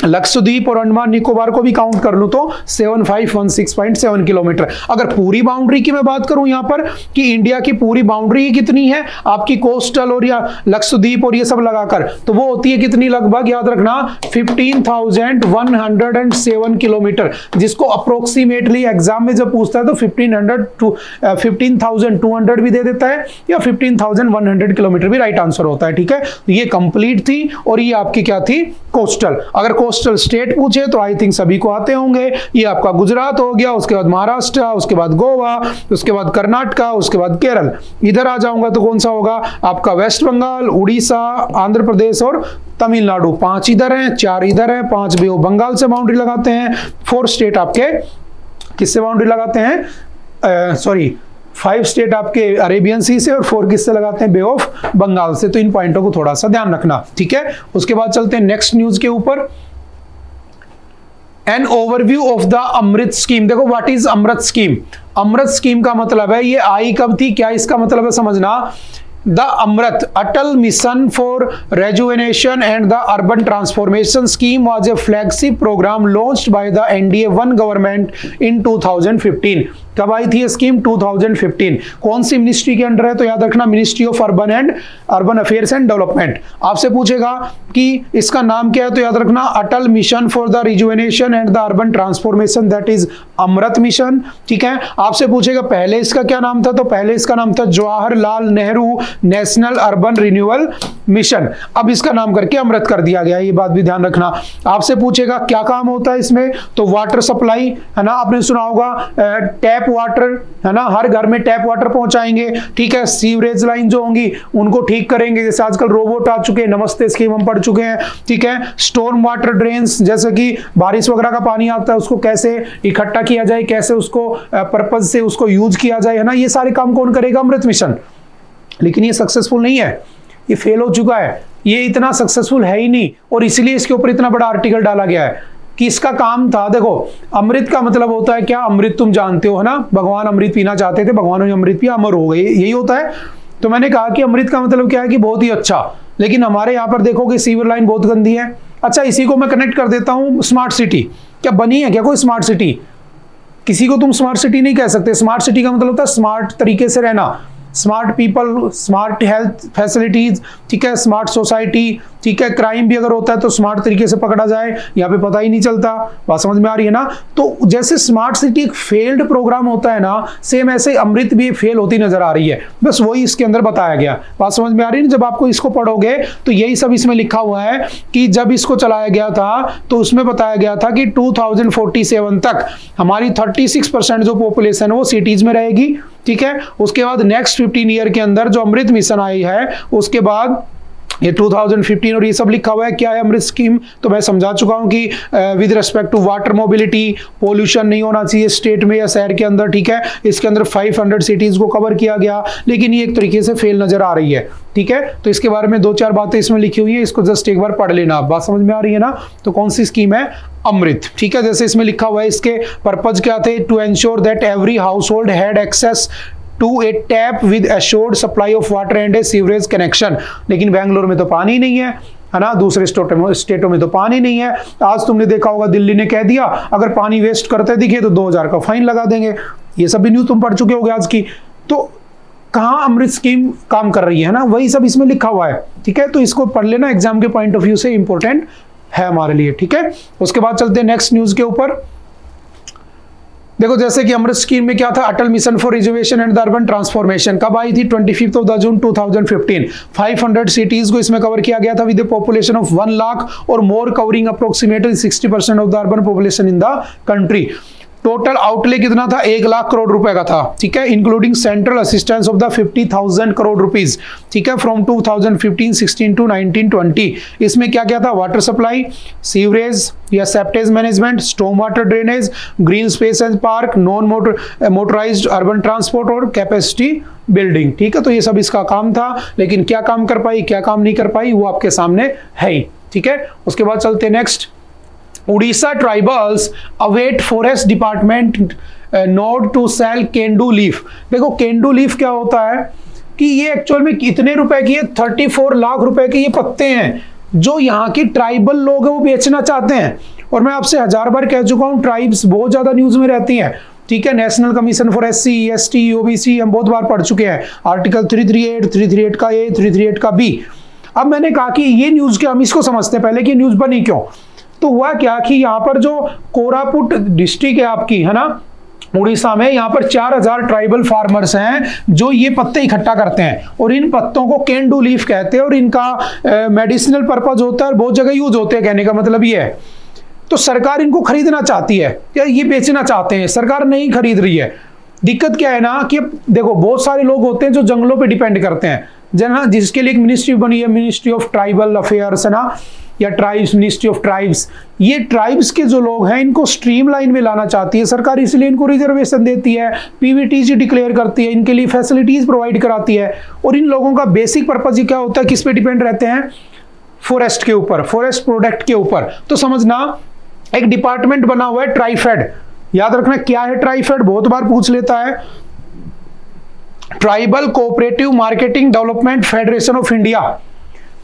लक्षद्वीप और अंडमान निकोबार को भी काउंट कर लूं तो 7516.7 किलोमीटर। अगर पूरी बाउंड्री की मैं बात करूं यहां पर कि इंडिया की पूरी बाउंड्री कितनी है आपकी, कोस्टल और या लक्षद्वीप और ये सब लगाकर, तो वो होती है कितनी? लगभग याद रखना 15,107 किलोमीटर, जिसको अप्रोक्सीमेटली एग्जाम में जब पूछता है तो 15,200 भी दे देता है, या 15,100 किलोमीटर भी राइट आंसर होता है। ठीक है, तो ये कंप्लीट थी, और ये आपकी क्या थी? कोस्टल। अगर कोस्टल स्टेट पूछे तो आई थिंक सभी को आते होंगे। ये आपका गुजरात हो गया, उसके बाद महाराष्ट्र, उसके बाद गोवा, उसके बाद कर्नाटका, उसके बाद केरल। इधर आ जाऊंगा तो कौन सा होगा? आपका वेस्ट बंगाल, उड़ीसा, आंध्र प्रदेश और तमिलनाडु। 5 इधर हैं, 4 इधर हैं, 5 भी बंगाल से बाउंड्री लगाते हैं। 4 स्टेट आपके किससे बाउंड्री लगाते हैं? 5 स्टेट आपके अरेबियन सी से, और 4 किससे लगाते हैं? बे ऑफ बंगाल से। तो इन पॉइंटों को थोड़ा सा ध्यान रखना। ठीक है, उसके बाद चलते हैं नेक्स्ट न्यूज के ऊपर। An overview of the Amrut scheme. देखो what is Amrut scheme? Amrut scheme का मतलब है, ये आई कब थी, क्या इसका मतलब है समझना। The Amrut Atal mission for rejuvenation and the urban transformation scheme was a flagship programme launched by the NDA 1 government in 2015। कब आई थी ये स्कीम? 2015। कौन सी मिनिस्ट्री के अंडर है? तो याद रखना ministry of urban affairs and development. आपसे पूछेगा कि इसका नाम क्या है, तो याद रखना Atal mission for the rejuvenation and the urban transformation, that is Amrut mission. ठीक है, आपसे पूछेगा पहले इसका क्या नाम था, तो पहले इसका नाम था Jawaharlal Nehru national urban renewal mission. अब इसका नाम करके अमृत कर दिया गया, ये बात भी ध्यान रखना। आपसे पूछेगा क्या काम होता है इसमें, तो वाटर सप्लाई है ना, आपने सुना होगा टैप वाटर है ना, हर घर में टैप वाटर पहुंचाएंगे। ठीक है, सीवरेज लाइन जो होंगी उनको ठीक करेंगे, जैसे आजकल रोबोट आ चुके हैं, नमस्ते स्कीम हम पढ़ चुके हैं। ठीक है, स्टॉर्म वाटर ड्रेन्स, जैसे कि बारिश वगैरह का पानी आता है उसको कैसे इकट्ठा किया जाए, कैसे उसको पर्पज से उसको यूज किया जाए, है ना, ये सारे काम कौन करेगा? अमृत मिशन। लेकिन ये सक्सेसफुल नहीं है, ये फेल हो चुका है, ये इतना सक्सेसफुल है ही नहीं, और इसलिए इसके ऊपर इतना बड़ा आर्टिकल डाला गया है कि इसका काम था। देखो अमृत का मतलब होता है क्या? अमृत तुम जानते हो है ना, भगवान अमृत पीना चाहते थे, भगवान ने अमृत पिया, अमर हो गए, यही होता है। तो मैंने कहा कि अमृत का मतलब क्या है कि बहुत ही अच्छा। लेकिन हमारे यहाँ पर देखोगे सीवर लाइन बहुत गंदी है। अच्छा, इसी को मैं कनेक्ट कर देता हूँ स्मार्ट सिटी। क्या बनी है क्या कोई स्मार्ट सिटी? किसी को तुम स्मार्ट सिटी नहीं कह सकते। स्मार्ट सिटी का मतलब होता है स्मार्ट तरीके से रहना, smart people, smart health facilities, ठीक है, स्मार्ट सोसाइटी, ठीक है, क्राइम भी अगर होता है तो स्मार्ट तरीके से पकड़ा जाए, यहाँ पे पता ही नहीं चलता। बात समझ में आ रही है ना। तो जैसे स्मार्ट सिटी एक फेल्ड प्रोग्राम होता है ना, सेम ऐसे अमृत भी फेल होती नजर आ रही है, बस वही इसके अंदर बताया गया। बात समझ में आ रही है। जब आपको इसको पढ़ोगे तो यही सब इसमें लिखा हुआ है कि जब इसको चलाया गया था तो उसमें बताया गया था कि 2047 तक हमारी 36% जो पॉपुलेशन है वो सिटीज में रहेगी। ठीक है, उसके बाद नेक्स्ट 15 ईयर के अंदर जो अमृत मिशन आई है उसके बाद ये 2015 और ये सब लिखा हुआ है। क्या है अमृत स्कीम, तो मैं समझा चुका हूं कि with respect to water mobility, pollution नहीं होना चाहिए स्टेट में या शहर के अंदर। ठीक है, इसके अंदर 500 सिटीज को कवर किया गया, लेकिन ये एक तरीके से फेल नजर आ रही है। ठीक है, तो इसके बारे में 2-4 बातें इसमें लिखी हुई है, इसको जस्ट एक बार पढ़ लेना। बात समझ में आ रही है ना। तो कौन सी स्कीम है, अमृत। ठीक है, जैसे इसमें लिखा हुआ है इसके पर्पज क्या थे, to ensure that every household had access to a tap with assured supply of water and a sewerage connection. लेकिन बेंगलोर में तो पानी नहीं है ना, दूसरे स्टेटों में तो पानी नहीं है। आज तुमने देखा होगा दिल्ली ने कह दिया अगर पानी वेस्ट करते दिखे तो 2000 का फाइन लगा देंगे। ये सब भी न्यूज तुम पढ़ चुके होगे आज की। तो कहाँ अमृत स्कीम काम कर रही है ना, वही सब इसमें लिखा हुआ है। ठीक है, तो इसको पढ़ लेना, एग्जाम के पॉइंट ऑफ व्यू से इंपॉर्टेंट है हमारे लिए। ठीक है, उसके बाद चलते हैं नेक्स्ट न्यूज के ऊपर। देखो जैसे कि अमृत स्कीम में क्या था, Atal mission for reservation and the urban transformation कब आई थी, 25 जून 2015। 500 सिटीज को इसमें कवर किया गया था with a population of 1 lakh और more, covering approximately 60% of the urban population in the country. Total outlay कितना था, 1 लाख करोड़ रुपए का था। ठीक है, including central assistance of the 50,000 crore rupees. ठीक है, फ्रॉम 2015-16 टू 1920। इसमें क्या क्या था, वाटर सप्लाई, सीवरेज या septage management, storm water drainage, green space and park, non motorised urban transport और कैपेसिटी बिल्डिंग। ठीक है, तो ये सब इसका काम था, लेकिन क्या काम कर पाई क्या काम नहीं कर पाई वो आपके सामने है ही। ठीक है, उसके बाद चलते next. Orissa tribals await forest department nod to sell kendu leaf. देखो केंडू लीफ क्या होता है कि ये एक्चुअल में कितने रुपए की है, 34 लाख रुपए के ये पत्ते हैं जो यहाँ के ट्राइबल लोग हैं वो बेचना चाहते हैं। और मैं आपसे 1000 बार कह चुका हूँ ट्राइब्स बहुत ज्यादा न्यूज में रहती हैं। ठीक है, national commission for SC, ST, OBC हम बहुत बार पढ़ चुके हैं, आर्टिकल 338, 338 का A, 338 का B। अब मैंने कहा कि ये न्यूज क्या, हम इसको समझते हैं पहले कि न्यूज बनी क्यों। तो हुआ क्या कि यहाँ पर जो कोरापुट डिस्ट्रिक्ट है आपकी, है ना, उड़ीसा में, यहाँ पर 4000 ट्राइबल फार्मर्स हैं जो ये पत्ते इकट्ठा करते हैं और इन पत्तों को केंडू लीफ कहते हैं और इनका मेडिसिनल पर्पज होता है और बहुत जगह यूज होते हैं। कहने का मतलब ये है, तो सरकार इनको खरीदना चाहती है या ये बेचना चाहते हैं, सरकार नहीं खरीद रही है। दिक्कत क्या है ना कि देखो बहुत सारे लोग होते हैं जो जंगलों पे डिपेंड करते हैं, जना जिसके लिए एक मिनिस्ट्री बनी है, मिनिस्ट्री ऑफ ट्राइबल अफेयर्स, है ना, या ट्राइब्स, मिनिस्ट्री ऑफ ट्राइब्स। ये ट्राइब्स के जो लोग हैं इनको स्ट्रीमलाइन में लाना चाहती है सरकार, इसलिए इनको रिजर्वेशन देती है, PVTG डिक्लेयर करती है, इनके लिए फैसिलिटीज प्रोवाइड कराती है। और इन लोगों का बेसिक पर्पज क्या होता है, किस पे डिपेंड रहते हैं, फॉरेस्ट के ऊपर, फॉरेस्ट प्रोडक्ट के ऊपर। तो समझना एक डिपार्टमेंट बना हुआ है ट्राइफेड, याद रखना क्या है ट्राइफेड, बहुत बार पूछ लेता है। Tribal cooperative marketing development federation of India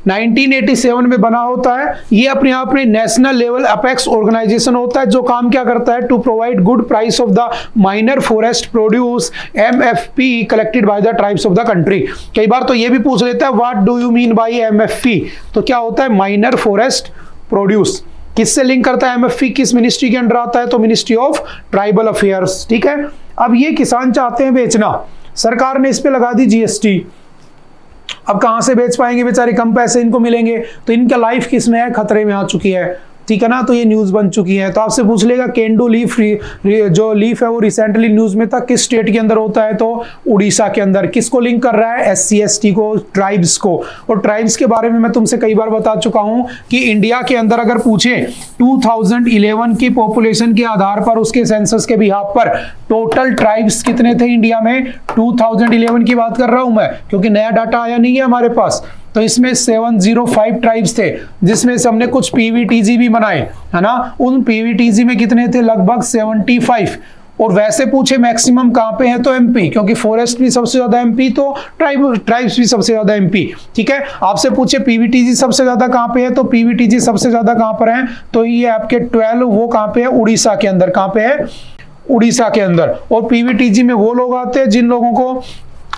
1987 में बना होता है। ये अपने आप में नेशनल लेवल अपेक्स ऑर्गेनाइजेशन होता है जो काम क्या करता है, to provide good price of the minor forest produce MFP collected by the tribes of the country. कई बार तो ये भी पूछ लेता है what do you mean by MFP, तो क्या होता है, माइनर फॉरेस्ट प्रोड्यूस। किससे लिंक करता है MFP, किस मिनिस्ट्री के अंडर आता है, तो मिनिस्ट्री ऑफ ट्राइबल अफेयर्स। ठीक है, अब ये किसान चाहते हैं बेचना, सरकार ने इस पे लगा दी GST। अब कहां से बेच पाएंगे बेचारे, कम पैसे इनको मिलेंगे, तो इनका लाइफ किसमें है, खतरे में आ चुकी है। ठीक है ना, तो ये न्यूज बन चुकी है। तो आपसे पूछ लेगा केंडू लीफ जो लीफ है वो रिसेंटली न्यूज में था, किस स्टेट के अंदर होता है, तो उड़ीसा के अंदर। किसको लिंक कर रहा है, SC ST को, ट्राइब्स को। और ट्राइब्स के बारे में मैं तुमसे कई बार बता चुका हूं कि इंडिया के अंदर अगर पूछे 2011 की पॉपुलेशन के आधार पर, उसके सेंसस के बिहाफ पर टोटल ट्राइब्स कितने थे इंडिया में, 2011 की बात कर रहा हूं मैं, क्योंकि नया डाटा आया नहीं है हमारे पास। तो इसमें 705 ट्राइब्स थे, जिसमें से हमने कुछ PVTG भी बनाए, है ना। उन PVTG में कितने थे, लगभग 75। और वैसे पूछे मैक्सिमम कहां पे है, तो MP, क्योंकि फॉरेस्ट भी सबसे ज्यादा MP, तो ट्राइब्स भी सबसे ज्यादा MP। ठीक है, आपसे पूछे PVTG सबसे ज्यादा कहां पे है, तो PVTG सबसे ज्यादा कहां पर है, तो ये आपके 12, वो कहां पे है, उड़ीसा के अंदर। कहां पे है, उड़ीसा के अंदर। और PVTG में वो लोग आते हैं जिन लोगों को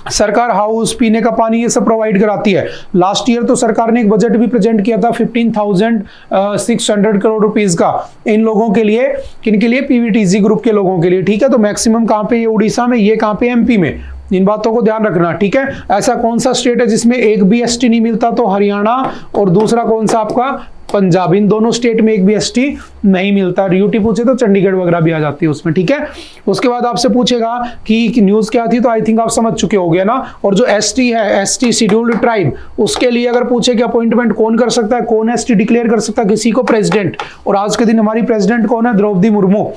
सरकार हाउस, पीने का पानी, ये सब प्रोवाइड कराती है। लास्ट ईयर तो सरकार ने एक बजट भी प्रेजेंट किया था 15,600 करोड़ रुपीस का इन लोगों के लिए, किनके लिए, पीवीटीसी ग्रुप के लोगों के लिए, ठीक है। तो मैक्सिमम कहाँ पे, ये उड़ीसा में, ये कहाँ पे, एमपी में। इन बातों को ध्यान रखना, ठीक है। ऐसा कौन सा स्टेट है जिसमें एक भी एसटी नहीं मिलता, तो हरियाणा, और दूसरा कौन सा आपका, पंजाब। इन दोनों स्टेट में एक भी एसटी नहीं मिलता। यूटी पूछे तो चंडीगढ़ वगैरह भी आ जाती है उसमें, ठीक है। उसके बाद आपसे पूछेगा कि न्यूज क्या थी, तो आई थिंक आप समझ चुके होंगे ना। और जो एसटी है, एसटी शेड्यूल्ड ट्राइब, उसके लिए अगर पूछे कि अपॉइंटमेंट कौन कर सकता है, कौन एसटी डिक्लेयर कर सकता है, किसी को, प्रेसिडेंट। और आज के दिन हमारी प्रेसिडेंट कौन है, द्रौपदी मुर्मू।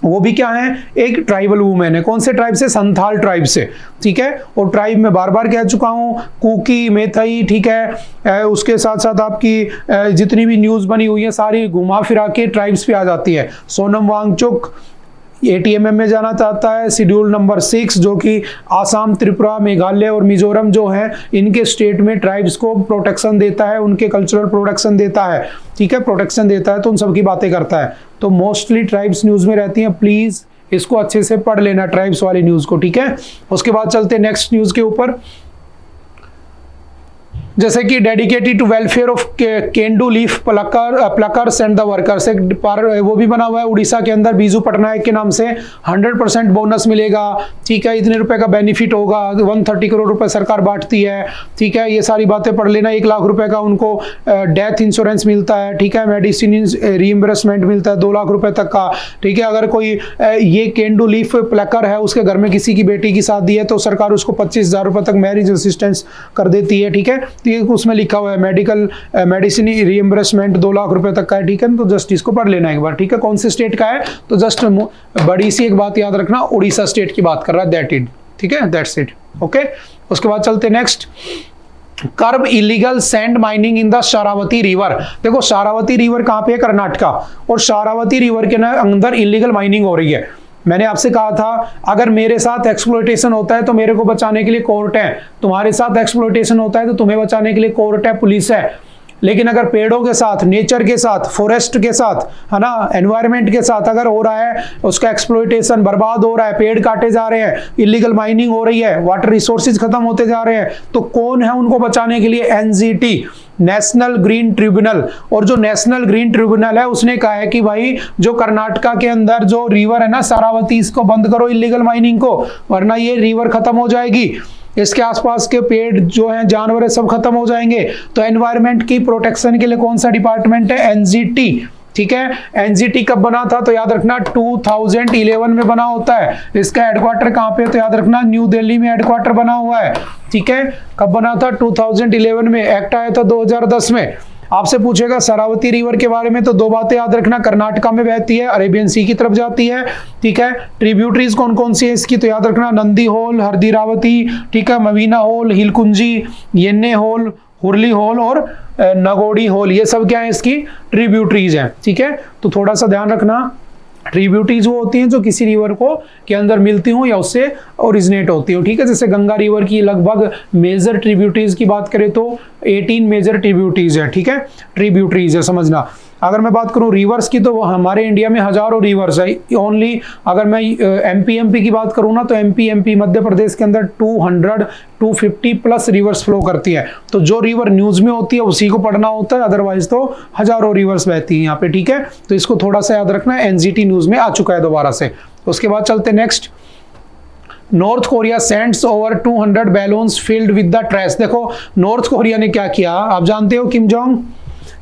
वो भी क्या है, एक ट्राइबल वुमेन है। कौन से ट्राइब से, संथाल ट्राइब से, ठीक है। और ट्राइब में बार बार कह चुका हूं, कुकी, मैथई, ठीक है। उसके साथ साथ आपकी जितनी भी न्यूज बनी हुई है सारी घुमा फिरा के ट्राइब्स पे आ जाती है। सोनम वांगचुक एटीएमएम में जाना चाहता है। शेड्यूल नंबर 6 जो कि आसाम, त्रिपुरा, मेघालय और मिजोरम जो है, इनके स्टेट में ट्राइब्स को प्रोटेक्शन देता है, उनके कल्चरल प्रोटेक्शन देता है, ठीक है, प्रोटेक्शन देता है। तो उन सब की बातें करता है। तो मोस्टली ट्राइब्स न्यूज में रहती हैं। प्लीज इसको अच्छे से पढ़ लेना, ट्राइब्स वाली न्यूज को, ठीक है। उसके बाद चलते नेक्स्ट न्यूज के ऊपर, जैसे कि dedicated to welfare of kendu leaf pluckers and the workers, एक वो भी बना हुआ है उड़ीसा के अंदर, बीजू पटनायक के नाम से। 100% बोनस मिलेगा, ठीक है। इतने रुपए का बेनिफिट होगा, 130 करोड़ रुपए सरकार बांटती है, ठीक है। ये सारी बातें पढ़ लेना। 1 लाख रुपए का उनको डेथ इंश्योरेंस मिलता है, ठीक है। मेडिसिन रीइंबर्समेंट मिलता है 2 लाख रुपए तक का, ठीक है। अगर कोई ये केंडू लीफ प्लकर है, उसके घर में किसी की बेटी की शादी है, तो सरकार उसको 25,000 रुपए तक मैरिज असिस्टेंस कर देती है, ठीक है। उसमें लिखा हुआ है मेडिसिन रीइंबर्समेंट 2 लाख रुपए तक का है, ठीक है। तो जस्ट इसको पढ़ लेना एक बार, ठीक है। कौन से स्टेट का है, तो जस्ट बड़ी सी एक बात याद रखना, उड़ीसा स्टेट की बात कर रहा है, दैट इट, ठीक है, दैट्स इट, ओके। उसके बाद चलते next, curb illegal sand mining in the Sharavati river. देखो शारावती रिवर कहां पे है, कर्नाटका, और शारावती रिवर के अंदर इलीगल माइनिंग हो रही है। मैंने आपसे कहा था अगर मेरे साथ एक्सप्लॉयटेशन होता है तो मेरे को बचाने के लिए कोर्ट है, तुम्हारे साथ एक्सप्लॉयटेशन होता है तो तुम्हें बचाने के लिए कोर्ट है, पुलिस है। लेकिन अगर पेड़ों के साथ, नेचर के साथ, फॉरेस्ट के साथ, है ना, एनवायरनमेंट के साथ अगर हो रहा है, उसका एक्सप्लॉयटेशन बर्बाद हो रहा है, पेड़ काटे जा रहे हैं, इलीगल माइनिंग हो रही है, वाटर रिसोर्सेज खत्म होते जा रहे हैं, तो कौन है उनको बचाने के लिए, एनजीटी, नेशनल ग्रीन ट्रिब्यूनल। और जो नेशनल ग्रीन ट्रिब्यूनल है उसने कहा है कि भाई जो कर्नाटका के अंदर जो रिवर है ना शारावती, इसको बंद करो इलीगल माइनिंग को, वरना ये रिवर खत्म हो जाएगी, इसके आसपास के पेड़ जो हैं, जानवर है, सब खत्म हो जाएंगे। तो एनवायरनमेंट की प्रोटेक्शन के लिए कौन सा डिपार्टमेंट है, एनजीटी, ठीक है। एनजीटी कब बना था, तो याद रखना 2011 में बना होता है। इसका हेडक्वार्टर कहां पे, तो याद रखना न्यू दिल्ली में हेडक्वार्टर बना हुआ है, ठीक है। कब बना था, 2011 में। एक्ट आया था 2010 में। आपसे पूछेगा शरावती रिवर के बारे में, तो 2 बातें याद रखना, कर्नाटका में बहती है, अरेबियन सी की तरफ जाती है, ठीक है। ट्रिब्यूटरीज कौन कौन सी है इसकी, तो याद रखना नंदी होल, हरदीरावती, ठीक है, मवीना होल, हिलकुंजी, येन्ने होल, हुरली होल और नगोड़ी होल, ये सब क्या है इसकी ट्रिब्यूटरीज हैं, ठीक है। तो थोड़ा सा ध्यान रखना, ट्रिब्यूटरीज वो होती हैं जो किसी रिवर को के अंदर मिलती हो या उससे ओरिजिनेट होती हो, ठीक है। जैसे गंगा रिवर की लगभग मेजर ट्रिब्यूटरीज की बात करें तो 18 मेजर ट्रिब्यूटरीज है, ठीक है, ट्रिब्यूटरीज है, समझना। अगर मैं बात करूं रिवर्स की, तो हमारे इंडिया में हजारों रिवर्स है ओनली। अगर मैं एमपी की बात करूं ना, तो एमपी मध्य प्रदेश के अंदर 250 प्लस रिवर्स फ्लो करती है। तो जो रिवर न्यूज में होती है उसी को पढ़ना होता है, अदरवाइज तो हजारों रिवर्स बहती है यहाँ पे, ठीक है। तो इसको थोड़ा सा याद रखना, एनजीटी न्यूज में आ चुका है दोबारा से। उसके बाद चलते next, north Korea sends over 200 balloons filled with the trash. देखो नॉर्थ कोरिया ने क्या किया, आप जानते हो, किम जोंग,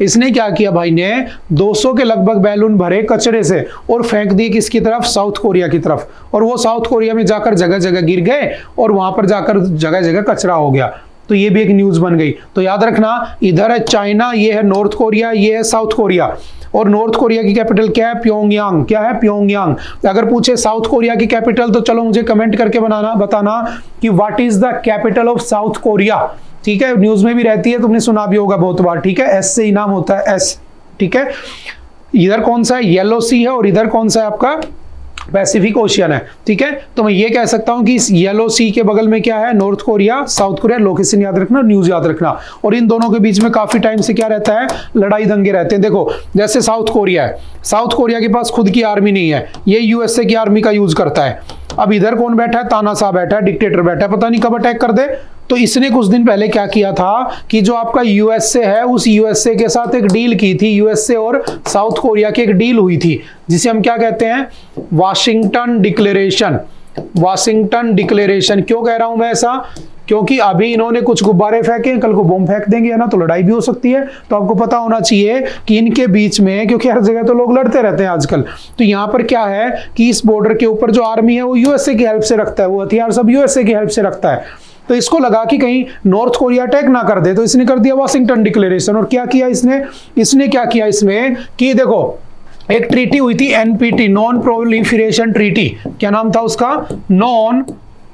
इसने क्या किया भाई ने, 200 के लगभग बैलून भरे कचरे से और फेंक दिए किसकी तरफ, साउथ कोरिया की तरफ। और वो साउथ कोरिया में जाकर जगह जगह गिर गए और वहां पर जाकर जगह जगह कचरा हो गया। तो ये भी एक न्यूज बन गई। तो याद रखना, इधर है चाइना, ये है नॉर्थ कोरिया, ये है साउथ कोरिया। और नॉर्थ कोरिया की कैपिटल क्या है, प्योंगयांग। क्या है, प्योंगयांग। अगर पूछे साउथ कोरिया की कैपिटल, तो चलो मुझे कमेंट करके बताना कि what is the capital of south Korea, ठीक है। न्यूज में भी रहती है, तुमने सुना भी होगा बहुत बार, ठीक है। एस से ही नाम होता है, एस, ठीक है। इधर कौन सा है, येलो सी है, और इधर कौन सा है आपका, पैसिफिक ओशियन है, ठीक है। तो मैं ये कह सकता हूं कि इस येलो सी के बगल में क्या है, north Korea, south Korea. Location याद रखना, न्यूज याद रखना। और इन दोनों के बीच में काफी टाइम से क्या रहता है, लड़ाई दंगे रहते हैं। देखो जैसे साउथ कोरिया है, साउथ कोरिया के पास खुद की आर्मी नहीं है, ये यूएसए की आर्मी का यूज करता है, अब इधर कौन बैठा है, तानाशाह बैठा है, डिक्टेटर बैठा है, पता नहीं कब अटैक कर दे। तो इसने कुछ दिन पहले क्या किया था कि जो आपका यूएसए है उस यूएसए के साथ एक डील की थी, यूएसए और साउथ कोरिया की एक डील हुई थी जिसे हम क्या कहते हैं, वाशिंगटन डिक्लेरेशन। वाशिंगटन डिक्लेरेशन क्यों कह रहा हूं मैं ऐसा, क्योंकि अभी इन्होंने कुछ गुब्बारे फेंके, कल को बम फेंक देंगे, है ना, तो लड़ाई भी हो सकती है। तो आपको पता होना चाहिए कि इनके बीच में, क्योंकि हर जगह तो लोग लड़ते रहते हैं आजकल, तो यहाँ पर क्या है कि इस बॉर्डर के ऊपर जो आर्मी है वो यूएसए की हेल्प से रखता है, वो हथियार सब यूएसए की हेल्प से रखता है। तो इसको लगा कि कहीं नॉर्थ कोरिया अटैक ना कर दे, तो इसने कर दिया वाशिंगटन डिक्लेरेशन। और क्या किया इसने क्या किया इसमें कि देखो एक ट्रीटी हुई थी एनपीटी, नॉन प्रोलिफरेशन ट्रीटी। क्या नाम था उसका, नॉन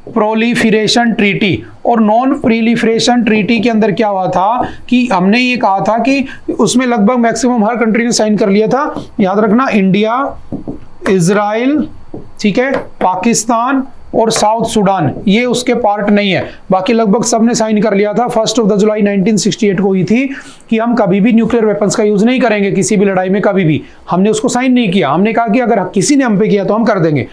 प्रोलिफरेशन ट्रीटी। और नॉन प्रोलिफरेशन ट्रीटी के अंदर क्या हुआ था कि हमने ये कहा था कि उसमें लगभग मैक्सिमम हर कंट्री ने साइन कर लिया था। याद रखना, इंडिया, इजराइल, ठीक है, पाकिस्तान और साउथ सुडान ये उसके पार्ट नहीं है, बाकी लगभग सबने साइन कर लिया था। 1 जुलाई 1968 को हुई थी कि हम कभी भी न्यूक्लियर वेपन्स का यूज नहीं करेंगे किसी भी लड़ाई में, कभी भी। हमने उसको साइन नहीं किया, हमने कहा कि अगर किसी ने हम पे किया तो हम कर देंगे।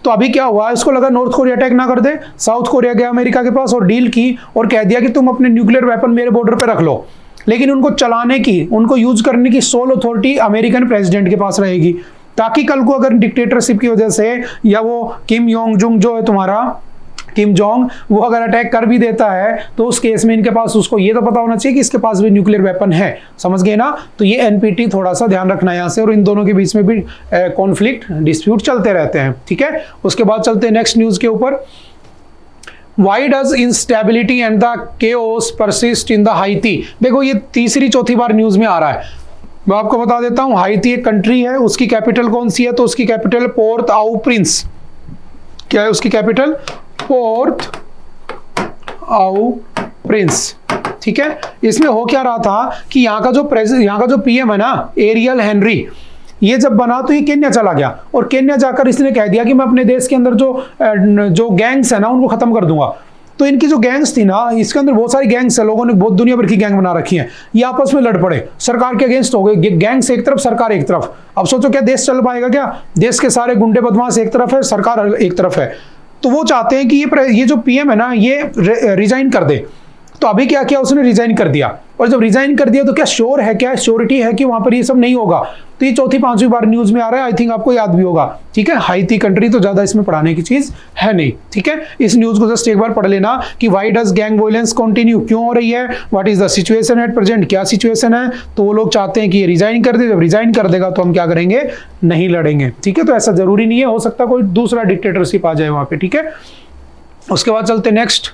तो अभी क्या हुआ, इसको लगा नॉर्थ कोरिया अटैक ना कर दे, साउथ कोरिया गया अमेरिका के पास और डील की और कह दिया कि तुम अपने न्यूक्लियर वेपन मेरे बॉर्डर पे रख लो, लेकिन उनको चलाने की, उनको यूज करने की सोल अथॉरिटी अमेरिकन प्रेसिडेंट के पास रहेगी, ताकि कल को अगर डिक्टेटरशिप की वजह से या वो किम योंग जुंग जो है तुम्हारा किम जोंग, वो अगर अटैक कर भी देता है तो उस केस में इनके पास, उसको ये तो पता होना चाहिए कि इसके पास भी न्यूक्लियर वेपन है, समझ गए ना। तो ये एनपीटी थोड़ा सा ध्यान रखना है यहाँ से, और इन दोनों के बीच में भी कॉन्फ्लिक्ट डिस्प्यूट चलते रहते हैं, ठीक है। उसके बाद चलते हैं नेक्स्ट न्यूज के ऊपर। Why does instability and the chaos persist in the Haiti? देखो ये तीसरी चौथी बार न्यूज में आ रहा है, मैं आपको बता देता हूं। हाइती एक कंट्री है, उसकी कैपिटल कौन सी है, तो उसकी कैपिटल पोर्ट आउ प्रिंस। क्या है उसकी कैपिटल, पोर्ट आउ प्रिंस, ठीक है। इसमें हो क्या रहा था कि यहाँ का जो पीएम है ना, एरियल हेनरी, ये जब बना तो ये केन्या चला गया और केन्या जाकर इसने कह दिया कि मैं अपने देश के अंदर जो गैंग्स है ना उनको खत्म कर दूंगा। तो इनकी जो गैंग्स थी ना, इसके अंदर बहुत सारी गैंग्स है, लोगों ने बहुत दुनिया भर की गैंग बना रखी है, ये आपस में लड़ पड़े, सरकार के अगेंस्ट हो गए, गैंग्स एक तरफ सरकार एक तरफ। अब सोचो क्या देश चल पाएगा, क्या देश के सारे गुंडे बदमाश एक तरफ है, सरकार एक तरफ है। तो वो चाहते हैं कि ये जो पीएम है ना ये रिजाइन कर दे। तो अभी क्या किया उसने, रिजाइन कर दिया। और जब रिजाइन कर दिया तो क्या श्योर है, क्या श्योरिटी है कि वहां पर ये सब नहीं होगा। तो ये चौथी पांचवी बार न्यूज में आ रहा है, आई थिंक आपको याद भी होगा, ठीक है। हाइती कंट्री तो ज्यादा इसमें पढ़ाने की चीज है नहीं, ठीक है। इस न्यूज को जस्ट एक बार पढ़ लेना कि why does gang violence continue, क्यों हो रही है, what is the situation at present, क्या सिचुएशन है। तो वो लोग चाहते हैं कि ये रिजाइन कर दे, जब रिजाइन कर देगा तो हम क्या करेंगे, नहीं लड़ेंगे, ठीक है। तो ऐसा जरूरी नहीं है, हो सकता कोई दूसरा डिक्टेटरशिप आ जाए वहां पे, ठीक है। उसके बाद चलते next.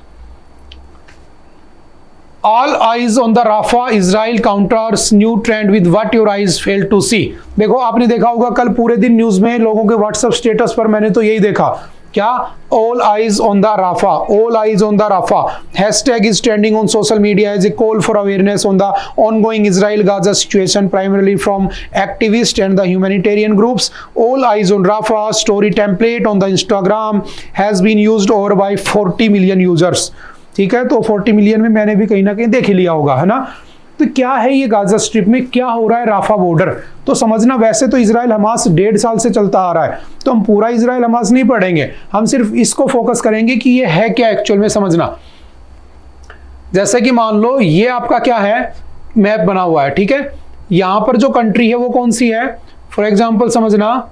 All eyes on the Rafah, Israel counters new trend with what your eyes fail to see। देखो आपने देखा होगा कल पूरे दिन न्यूज में लोगों के व्हाट्सएप स्टेटस पर मैंने तो यही देखा, क्या, all eyes on the Rafah, all eyes on the Rafah hashtag is trending on social media as a call for awareness on the ongoing Israel-Gaza situation, primarily from activists and the humanitarian groups। All eyes on Rafah story template on the Instagram has been used over by 40 million users, ठीक है। तो 40 million में मैंने भी कहीं ना कहीं देख ही लिया होगा, है ना। तो क्या है ये गाजा स्ट्रिप में क्या हो रहा है, राफा बॉर्डर, तो समझना। वैसे तो इजराइल हमास 1.5 साल से चलता आ रहा है, तो हम पूरा इजराइल हमास नहीं पढ़ेंगे, हम सिर्फ इसको फोकस करेंगे कि ये है क्या एक्चुअल में, समझना। जैसे कि मान लो ये आपका क्या है, मैप बना हुआ है, ठीक है। यहां पर जो कंट्री है वो कौन सी है, फॉर एग्जाम्पल समझना,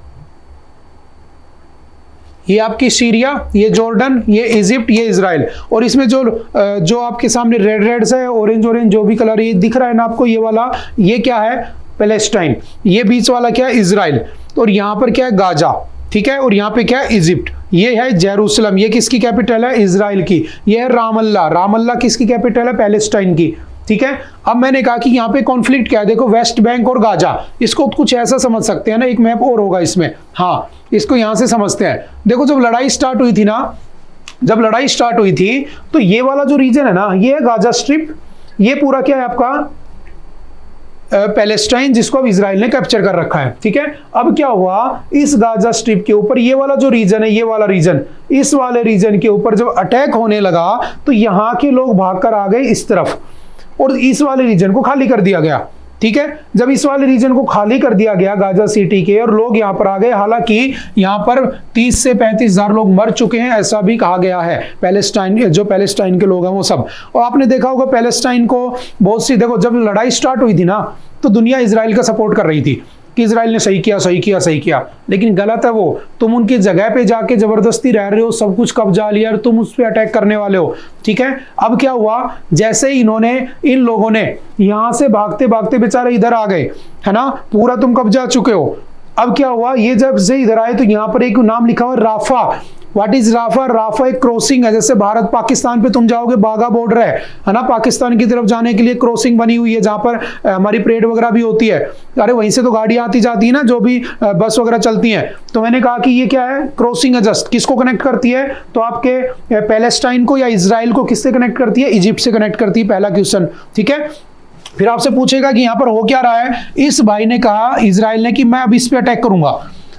ये आपकी सीरिया, ये जॉर्डन, ये इजिप्ट, ये इजराइल। और इसमें जो आपके सामने रेड रेड से ऑरेंज ऑरेंज जो भी कलर ये दिख रहा है ना आपको, ये वाला, ये क्या है, पैलेस्टाइन। ये बीच वाला क्या है, इजराइल। और यहाँ पर क्या है, गाजा, ठीक है। और यहाँ पे क्या है, इजिप्ट। ये है जेरूसलम, ये किसकी कैपिटल है, इजराइल की। ये है रामल्ला, रामल्ला किसकी कैपिटल है, पैलेस्टाइन की, ठीक है। अब मैंने कहा कि यहाँ पे कॉन्फ्लिक्ट क्या है, देखो वेस्ट बैंक और गाजा, इसको कुछ ऐसा समझ सकते हैं ना, एक मैप और होगा इसमें, हाँ इसको यहां से समझते हैं। देखो जब लड़ाई स्टार्ट हुई थी ना, जब लड़ाई स्टार्ट हुई थी तो ये वाला जो रीजन है ना, ये है गाजा स्ट्रिप, ये पूरा क्या है आपका पैलेस्टाइन, जिसको अब इजराइल ने कैप्चर कर रखा है, ठीक है। अब क्या हुआ, इस गाजा स्ट्रिप के ऊपर ये वाला जो रीजन है, ये वाला रीजन, इस वाले रीजन के ऊपर जब अटैक होने लगा तो यहां के लोग भागकर आ गए इस तरफ और इस वाले रीजन को खाली कर दिया गया। ठीक है। जब इस वाले रीजन को खाली कर दिया गया गाजा सिटी के और लोग यहां पर आ गए, हालांकि यहां पर 30 से 35 हजार लोग मर चुके हैं ऐसा भी कहा गया है, पैलेस्टाइन जो पैलेस्टाइन के लोग हैं वो सब। और आपने देखा होगा पैलेस्टाइन को बहुत सी, देखो जब लड़ाई स्टार्ट हुई थी ना तो दुनिया इजराइल का सपोर्ट कर रही थी कि इजराइल ने सही किया सही किया सही किया, लेकिन गलत है वो। तुम उनकी जगह पे जाके जबरदस्ती रह रहे हो, सब कुछ कब्जा लिया और तुम उस पर अटैक करने वाले हो, ठीक है। अब क्या हुआ, जैसे ही इन लोगों ने यहां से भागते भागते बेचारे इधर आ गए, है ना, पूरा तुम कब्जा चुके हो। अब क्या हुआ, ये जब से इधर आए तो यहाँ पर एक नाम लिखा हुआ Rafah. What is Rafah? Rafah एक क्रॉसिंग है, जैसे भारत पाकिस्तान पे तुम जाओगे बाघा बॉर्डर है ना, पाकिस्तान की तरफ जाने के लिए क्रॉसिंग बनी हुई है जहां पर हमारी परेड वगैरह भी होती है। अरे वहीं से तो गाड़ियां आती जाती है ना, जो भी बस वगैरह चलती हैं। तो मैंने कहा कि ये क्या है, क्रॉसिंग है जस्ट। किसको कनेक्ट करती है? तो आपके पैलेस्टाइन को या इजराइल को किससे कनेक्ट करती है? इजिप्ट से कनेक्ट करती है, पहला क्वेश्चन, ठीक है। फिर आपसे पूछेगा कि यहां पर हो क्या रहा है। इस भाई ने कहा, इजराइल ने, कि मैं अब इस पे अटैक करूंगा।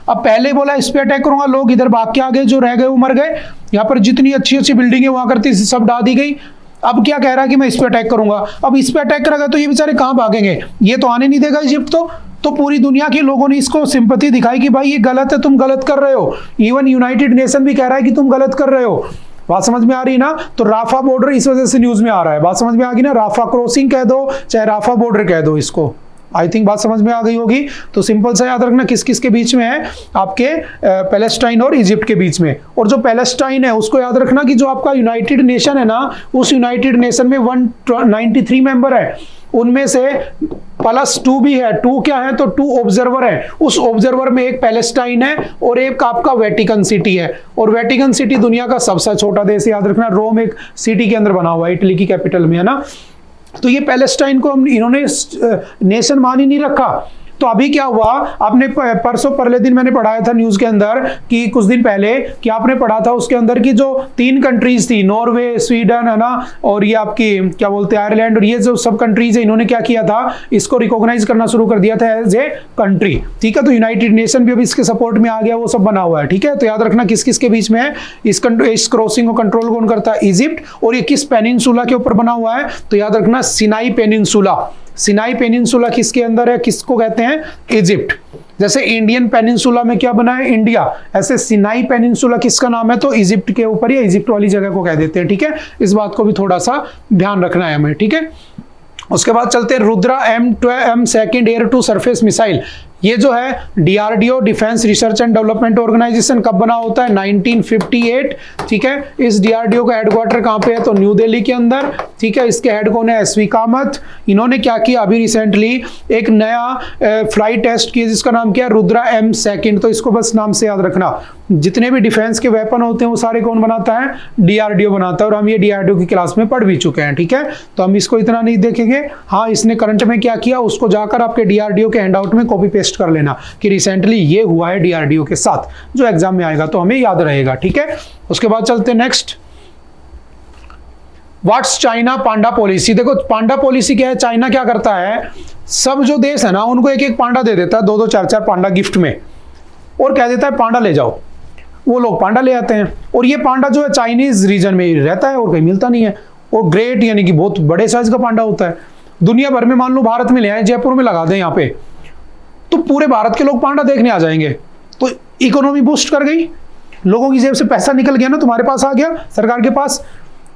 अब पहले बोला इस पे अटैक करूंगा, लोग इधर भाग के आ गए, जो रह गए वो मर गए। यहाँ पर जितनी अच्छी अच्छी बिल्डिंगें वहां करती सब ढा दी गई। अब क्या कह रहा है कि मैं इस पे अटैक करूंगा। अब इस पे अटैक करेगा तो ये बेचारे कहां भागेंगे? ये तो आने नहीं देगा इजिप्ट। तो पूरी दुनिया के लोगों ने इसको सिंपैथी दिखाई कि भाई ये गलत है, तुम गलत कर रहे हो। इवन यूनाइटेड नेशन भी कह रहा है कि तुम गलत कर रहे हो। बात समझ में आ रही है ना? तो राफा बॉर्डर इस वजह से न्यूज में आ रहा है। बात समझ में आ गई ना? राफा क्रॉसिंग कह दो चाहे राफा बॉर्डर कह दो, इसको आई थिंक बात समझ में आ गई होगी। तो सिंपल सा याद रखना किस किस के बीच में है, आपके पैलेस्टाइन और इजिप्ट के बीच में। और जो पैलेस्टाइन है उसको याद रखना कि जो आपका यूनाइटेड नेशन है ना, उस यूनाइटेड नेशन में 193 मेंबर है, उनमें से +2 भी है। 2 क्या है? तो 2 ऑब्जर्वर है। उस ऑब्जर्वर में एक पैलेस्टाइन है और एक आपका वेटिकन सिटी है। और वेटिकन सिटी दुनिया का सबसे छोटा देश, याद रखना। रोम एक सिटी के अंदर बना हुआ है, इटली की कैपिटल में, है ना। तो ये पैलेस्टाइन को इन्होंने नेशन मान ही नहीं रखा। तो अभी क्या हुआ, आपने परसों परले दिन मैंने पढ़ाया था न्यूज के अंदर कि कुछ दिन पहले कि आपने पढ़ा था उसके अंदर की जो 3 कंट्रीज थी, नॉर्वे, स्वीडन, है ना, और ये आपकी क्या बोलते हैं आयरलैंड, और ये जो सब कंट्रीज है, इन्होंने क्या किया था, इसको रिकॉग्नाइज करना शुरू कर दिया था एज ए कंट्री, ठीक है। तो यूनाइटेड नेशन भी अभी इसके सपोर्ट में आ गया, वो सब बना हुआ है, ठीक है। तो याद रखना किस किस के बीच में है इस क्रॉसिंग को कंट्रोल कौन करता है? इजिप्ट। और ये किस पेनिनसुला के ऊपर बना हुआ है? तो याद रखना सिनाई पेनिनसुला। सिनाई पेनिनसुला किसके अंदर है? किसको कहते हैं? इजिप्ट। जैसे इंडियन पेनिनसुला में क्या बना है? इंडिया। ऐसे सिनाई पेनिनसुला किसका नाम है? तो इजिप्ट के ऊपर या इजिप्ट वाली जगह को कह देते हैं, ठीक है। इस बात को भी थोड़ा सा ध्यान रखना है हमें, ठीक है। उसके बाद चलते हैं Rudra M second air to surface missile. ये जो है DRDO, defence research and development organisation, कब बना होता है? 1958, ठीक है। इस DRDO का हेडक्वार्टर कहाँ पे है? तो न्यू दिल्ली के अंदर, ठीक है। इसके हेड कौन है? SV कामत। इन्होंने क्या किया अभी रिसेंटली, एक नया फ्लाइट टेस्ट किया जिसका नाम क्या है? Rudra M second. तो इसको बस नाम से याद रखना। जितने भी डिफेंस के वेपन होते हैं वो सारे कौन बनाता है? DRDO बनाता है। और हम ये DRDO की क्लास में पढ़ भी चुके हैं, ठीक है। तो हम इसको इतना नहीं देखेंगे। हाँ, इसने करंट में क्या किया उसको जाकर आपके DRDO के हैंडआउट में कॉपी पेस्ट कर लेना कि रिसेंटली ये हुआ है DRDO के साथ, जो एग्जाम में आएगा तो हमें याद रहेगा, ठीक है। उसके बाद चलते नेक्स्ट, व्हाट्स चाइना पांडा पॉलिसी। देखो पांडा पॉलिसी क्या है, चाइना क्या करता है, सब जो देश है ना उनको एक एक पांडा दे देता है, 2-2 4-4 पांडा गिफ्ट में, और कह देता है पांडा ले जाओ। वो लोग पांडा ले आते हैं, और ये पांडा जो है चाइनीज रीजन में ही रहता है और कहीं मिलता नहीं है। और ग्रेट यानी कि बहुत बड़े साइज का पांडा होता है। दुनिया भर में मान लो भारत में ले आए, जयपुर में लगा दें यहाँ पे, तो पूरे भारत के लोग पांडा देखने आ जाएंगे। तो इकोनॉमी बूस्ट कर गई, लोगों की जेब से पैसा निकल गया ना, तुम्हारे पास आ गया, सरकार के पास।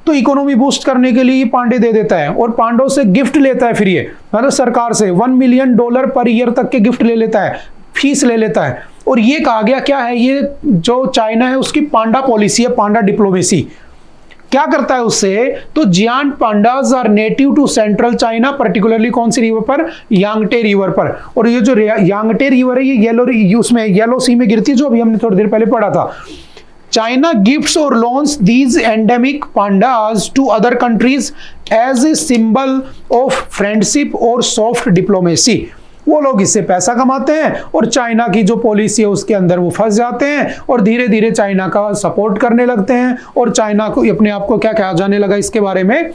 तो इकोनॉमी बूस्ट करने के लिए पांडे दे देता है, और पांडों से गिफ्ट लेता है। फिर ये मतलब सरकार से $1 मिलियन पर ईयर तक के गिफ्ट ले लेता है, फीस ले लेता है। और ये कहा गया क्या है, ये जो चाइना है उसकी पांडा पॉलिसी है, पांडा डिप्लोमेसी। क्या करता है उससे, तो giant pandas are native to central China, particularly कौन सी रिवर पर? यांगटे रिवर पर। और ये जो यांगटे रिवर है ये उसमें येलो सी में गिरती है, जो अभी हमने थोड़ी देर पहले पढ़ा था। चाइना गिफ्ट्स और loans these endemic pandas to other countries as a symbol of friendship और सॉफ्ट डिप्लोमेसी। वो लोग इससे पैसा कमाते हैं और चाइना की जो पॉलिसी है उसके अंदर वो फंस जाते हैं, और धीरे धीरे चाइना का सपोर्ट करने लगते हैं। और चाइना को अपने आप को क्या कहा जाने लगा इसके बारे में?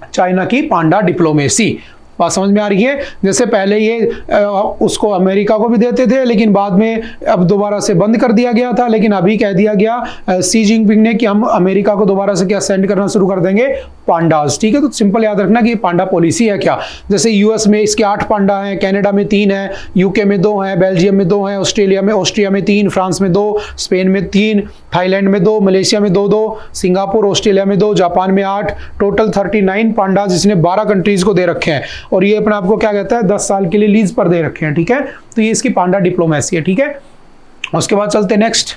चाइना की पांडा डिप्लोमेसी। बात समझ में आ रही है? जैसे पहले ये उसको अमेरिका को भी देते थे, लेकिन बाद में अब दोबारा से बंद कर दिया गया था। लेकिन अभी कह दिया गया शी जिनपिंग ने कि हम अमेरिका को दोबारा से क्या सेंड करना शुरू कर देंगे? पांडास, ठीक है। तो सिंपल याद रखना कि ये पांडा पॉलिसी है क्या। जैसे यूएस में इसके 8 पांडा हैं, कनाडा में 3 है, यूके में 2 हैं, बेल्जियम में 2 हैं, ऑस्ट्रिया में 3, फ्रांस में 2, स्पेन में 3, थाईलैंड में 2, मलेशिया में 2, सिंगापुर ऑस्ट्रेलिया में 2, जापान में 8, टोटल 39 पांडा जिसने 12 कंट्रीज को दे रखे हैं। और ये अपने आपको क्या कहता है 10 साल के लिए लीज पर दे रखे हैं, ठीक है। तो ये इसकी पांडा डिप्लोमेसी है, ठीक है। उसके बाद चलते next,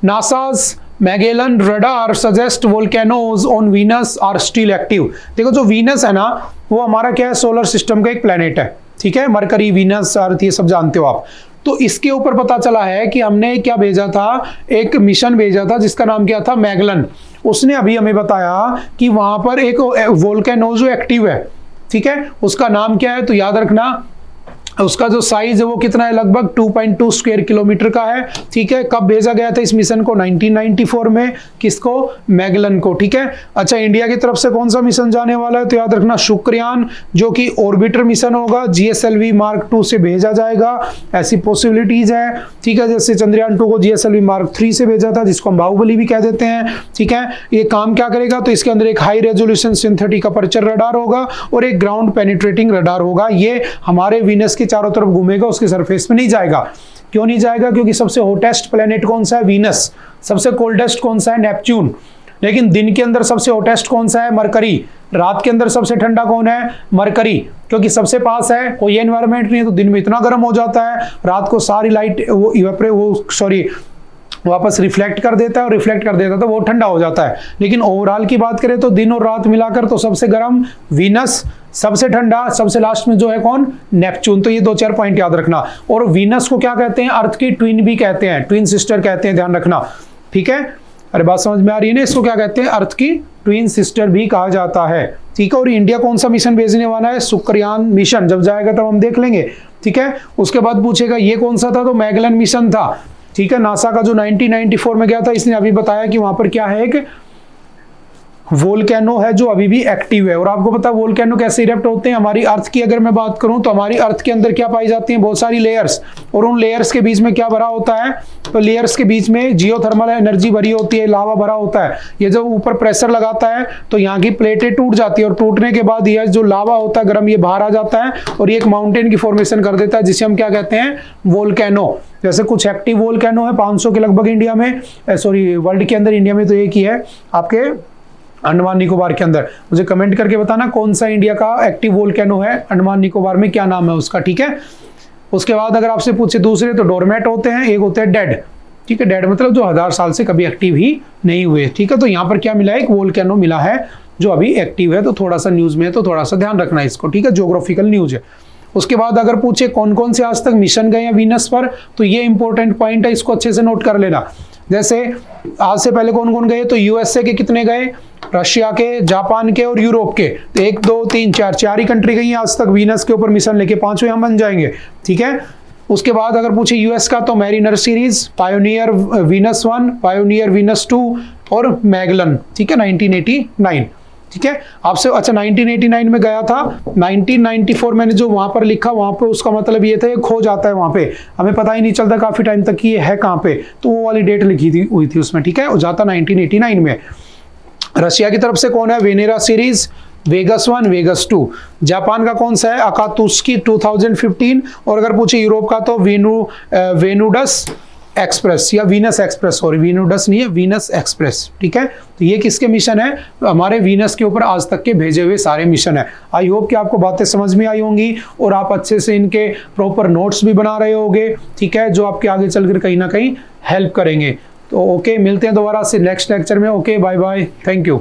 NASA's Magellan radar suggest volcanoes on Venus are still active. देखो जो वीनस है ना वो हमारा क्या है, सोलर सिस्टम का एक प्लेनेट है, ठीक है। मरकरी, वीनस, अर्थ ये सब जानते हो आप। तो इसके ऊपर पता चला है कि हमने क्या भेजा था, एक मिशन भेजा था जिसका नाम क्या था, मैगलन। उसने अभी हमें बताया कि वहां पर एक वोल्केनो जो एक्टिव है, ठीक है, उसका नाम क्या है। तो याद रखना उसका जो साइज है वो कितना है, लगभग 2.2 स्क्वायर किलोमीटर का है, ठीक है। कब भेजा गया था इस मिशन को, 1994 में। किसको, मैगलन को, ठीक है। अच्छा, इंडिया की तरफ से कौन सा मिशन जाने वाला है, तो याद रखना शुक्रयान, जो कि ऑर्बिटर मिशन होगा, GSLV Mark 2 से भेजा जाएगा, ऐसी पॉसिबिलिटीज है, ठीक है। जैसे चंद्रयान 2 को GSLV Mark 3 से भेजा था, जिसको हम बाहुबली भी कह देते हैं, ठीक है। ये काम क्या करेगा, तो इसके अंदर एक high resolution synthetic aperture radar होगा और एक ग्राउंड पेनिट्रेटिंग रडार होगा। ये हमारे वीनस के चारों तरफ घूमेगा, उसके सरफेस पे नहीं जाएगा। क्यों नहीं जाएगा, क्योंकि सबसे हॉटेस्ट प्लेनेट कौन सा है, वीनस। सबसे कोल्डेस्ट कौन सा है, नेपच्यून। लेकिन दिन के अंदर सबसे हॉटेस्ट कौन सा है, मरकरी। रात के अंदर सबसे ठंडा कौन है, मरकरी, क्योंकि सबसे पास है, कोई एनवायरमेंट नहीं है, तो दिन में इतना गर्म हो जाता है, रात को सारी लाइट वापस रिफ्लेक्ट कर देता है, और रिफ्लेक्ट कर देता है तो वो ठंडा हो जाता है। लेकिन ओवरऑल की बात करें तो दिन और रात मिलाकर तो सबसे गर्म वीनस, सबसे ठंडा, सबसे लास्ट में जो है कौन, नेपच्यून। तो ये 2-4 पॉइंट याद रखना। और वीनस को क्या कहते हैं, अर्थ की ट्विन भी कहते हैं, ट्विन सिस्टर कहते हैं, ध्यान रखना, ठीक है। अरे बात समझ में आ रही है ना, इसको क्या कहते हैं, अर्थ की ट्विन सिस्टर भी कहा जाता है, ठीक है। और इंडिया कौन सा मिशन भेजने वाला है, शुक्रयान मिशन। जब जाएगा तब हम देख लेंगे, ठीक है। उसके बाद पूछेगा ये कौन सा था, तो मैगलन मिशन था, ठीक है। नासा का जो 1994 में गया था, इसने अभी बताया कि वहां पर क्या है, एक वोल्केनो है जो अभी भी एक्टिव है। और आपको पता है वोल्केनो कैसे इरेप्ट होते हैं। हमारी अर्थ की अगर मैं बात करूं तो हमारी अर्थ के अंदर क्या पाई जाती हैं, बहुत सारी लेयर्स, और उन लेयर्स के बीच में क्या भरा होता है, तो लेयर्स के बीच में जियोथर्मल एनर्जी भरी होती है, लावा भरा होता है। ये जब ऊपर प्रेशर लगाता है तो यहाँ की प्लेटें टूट जाती है, और टूटने के बाद यह जो लावा होता है गर्म, ये बाहर आ जाता है और ये एक माउंटेन की फॉर्मेशन कर देता है, जिसे हम क्या कहते हैं, वोल्केनो। जैसे कुछ एक्टिव वोल्केनो है 500 के लगभग इंडिया में, वर्ल्ड के अंदर। इंडिया में तो एक ही है, आपके अंडमान निकोबार के अंदर। मुझे कमेंट करके बताना कौन सा इंडिया का एक्टिव वोल्केनो है अंडमान निकोबार में, क्या नाम है उसका, ठीक है। उसके बाद अगर आपसे पूछे दूसरे, तो डोरमेट होते हैं, एक होते हैं डेड, ठीक है। डेड मतलब जो 1000 साल से कभी एक्टिव ही नहीं हुए, ठीक है। तो यहाँ पर क्या मिला है, एक वोल्केनो मिला है जो अभी एक्टिव है। तो थोड़ा सा न्यूज में है तो थोड़ा सा ध्यान रखना इसको, ठीक है, ज्योग्राफिकल न्यूज है। उसके बाद अगर पूछे कौन कौन से आज तक मिशन गए हैं वीनस पर, तो ये इंपॉर्टेंट पॉइंट है, इसको अच्छे से नोट कर लेना। जैसे आज से पहले कौन कौन गए, तो यूएसए के कितने गए, रशिया के, जापान के और यूरोप के। तो 1 2 3 4 4 ही कंट्री गई हैं आज तक वीनस के ऊपर मिशन लेके, 5वें हम बन जाएंगे, ठीक है। उसके बाद अगर पूछे यूएस का, तो mariner series, pioneer Venus 1, pioneer Venus 2 और मैगलन, ठीक है, 1989, ठीक है। आपसे अच्छा 1989 में गया था, 1994 मैंने जो वहां पर लिखा, वहां पे उसका मतलब ये था ये खो जाता है, वहां पे हमें पता ही नहीं चलता काफी टाइम तक कि ये है कहाँ पे, तो वो वाली डेट लिखी थी हुई थी उसमें, ठीक है। वो जाता 1989 में। रशिया की तरफ से कौन है, Venera series, Vegas 1, Vegas 2। Japan का कौन सा है, अकातुस्की 2015। और अगर पूछे यूरोप का, तो वेनुडस एक्सप्रेस या वीनस एक्सप्रेस, सॉरी वीनुडस नहीं है, वीनस एक्सप्रेस, ठीक है। तो ये किसके मिशन है, हमारे वीनस के ऊपर आज तक के भेजे हुए सारे मिशन है। आई होप कि आपको बातें समझ में आई होंगी और आप अच्छे से इनके प्रॉपर नोट्स भी बना रहे होंगे, ठीक है, जो आपके आगे चलकर कहीं ना कहीं हेल्प करेंगे। तो ओके, मिलते हैं दोबारा से नेक्स्ट लेक्चर में। Okay, bye bye, thank you.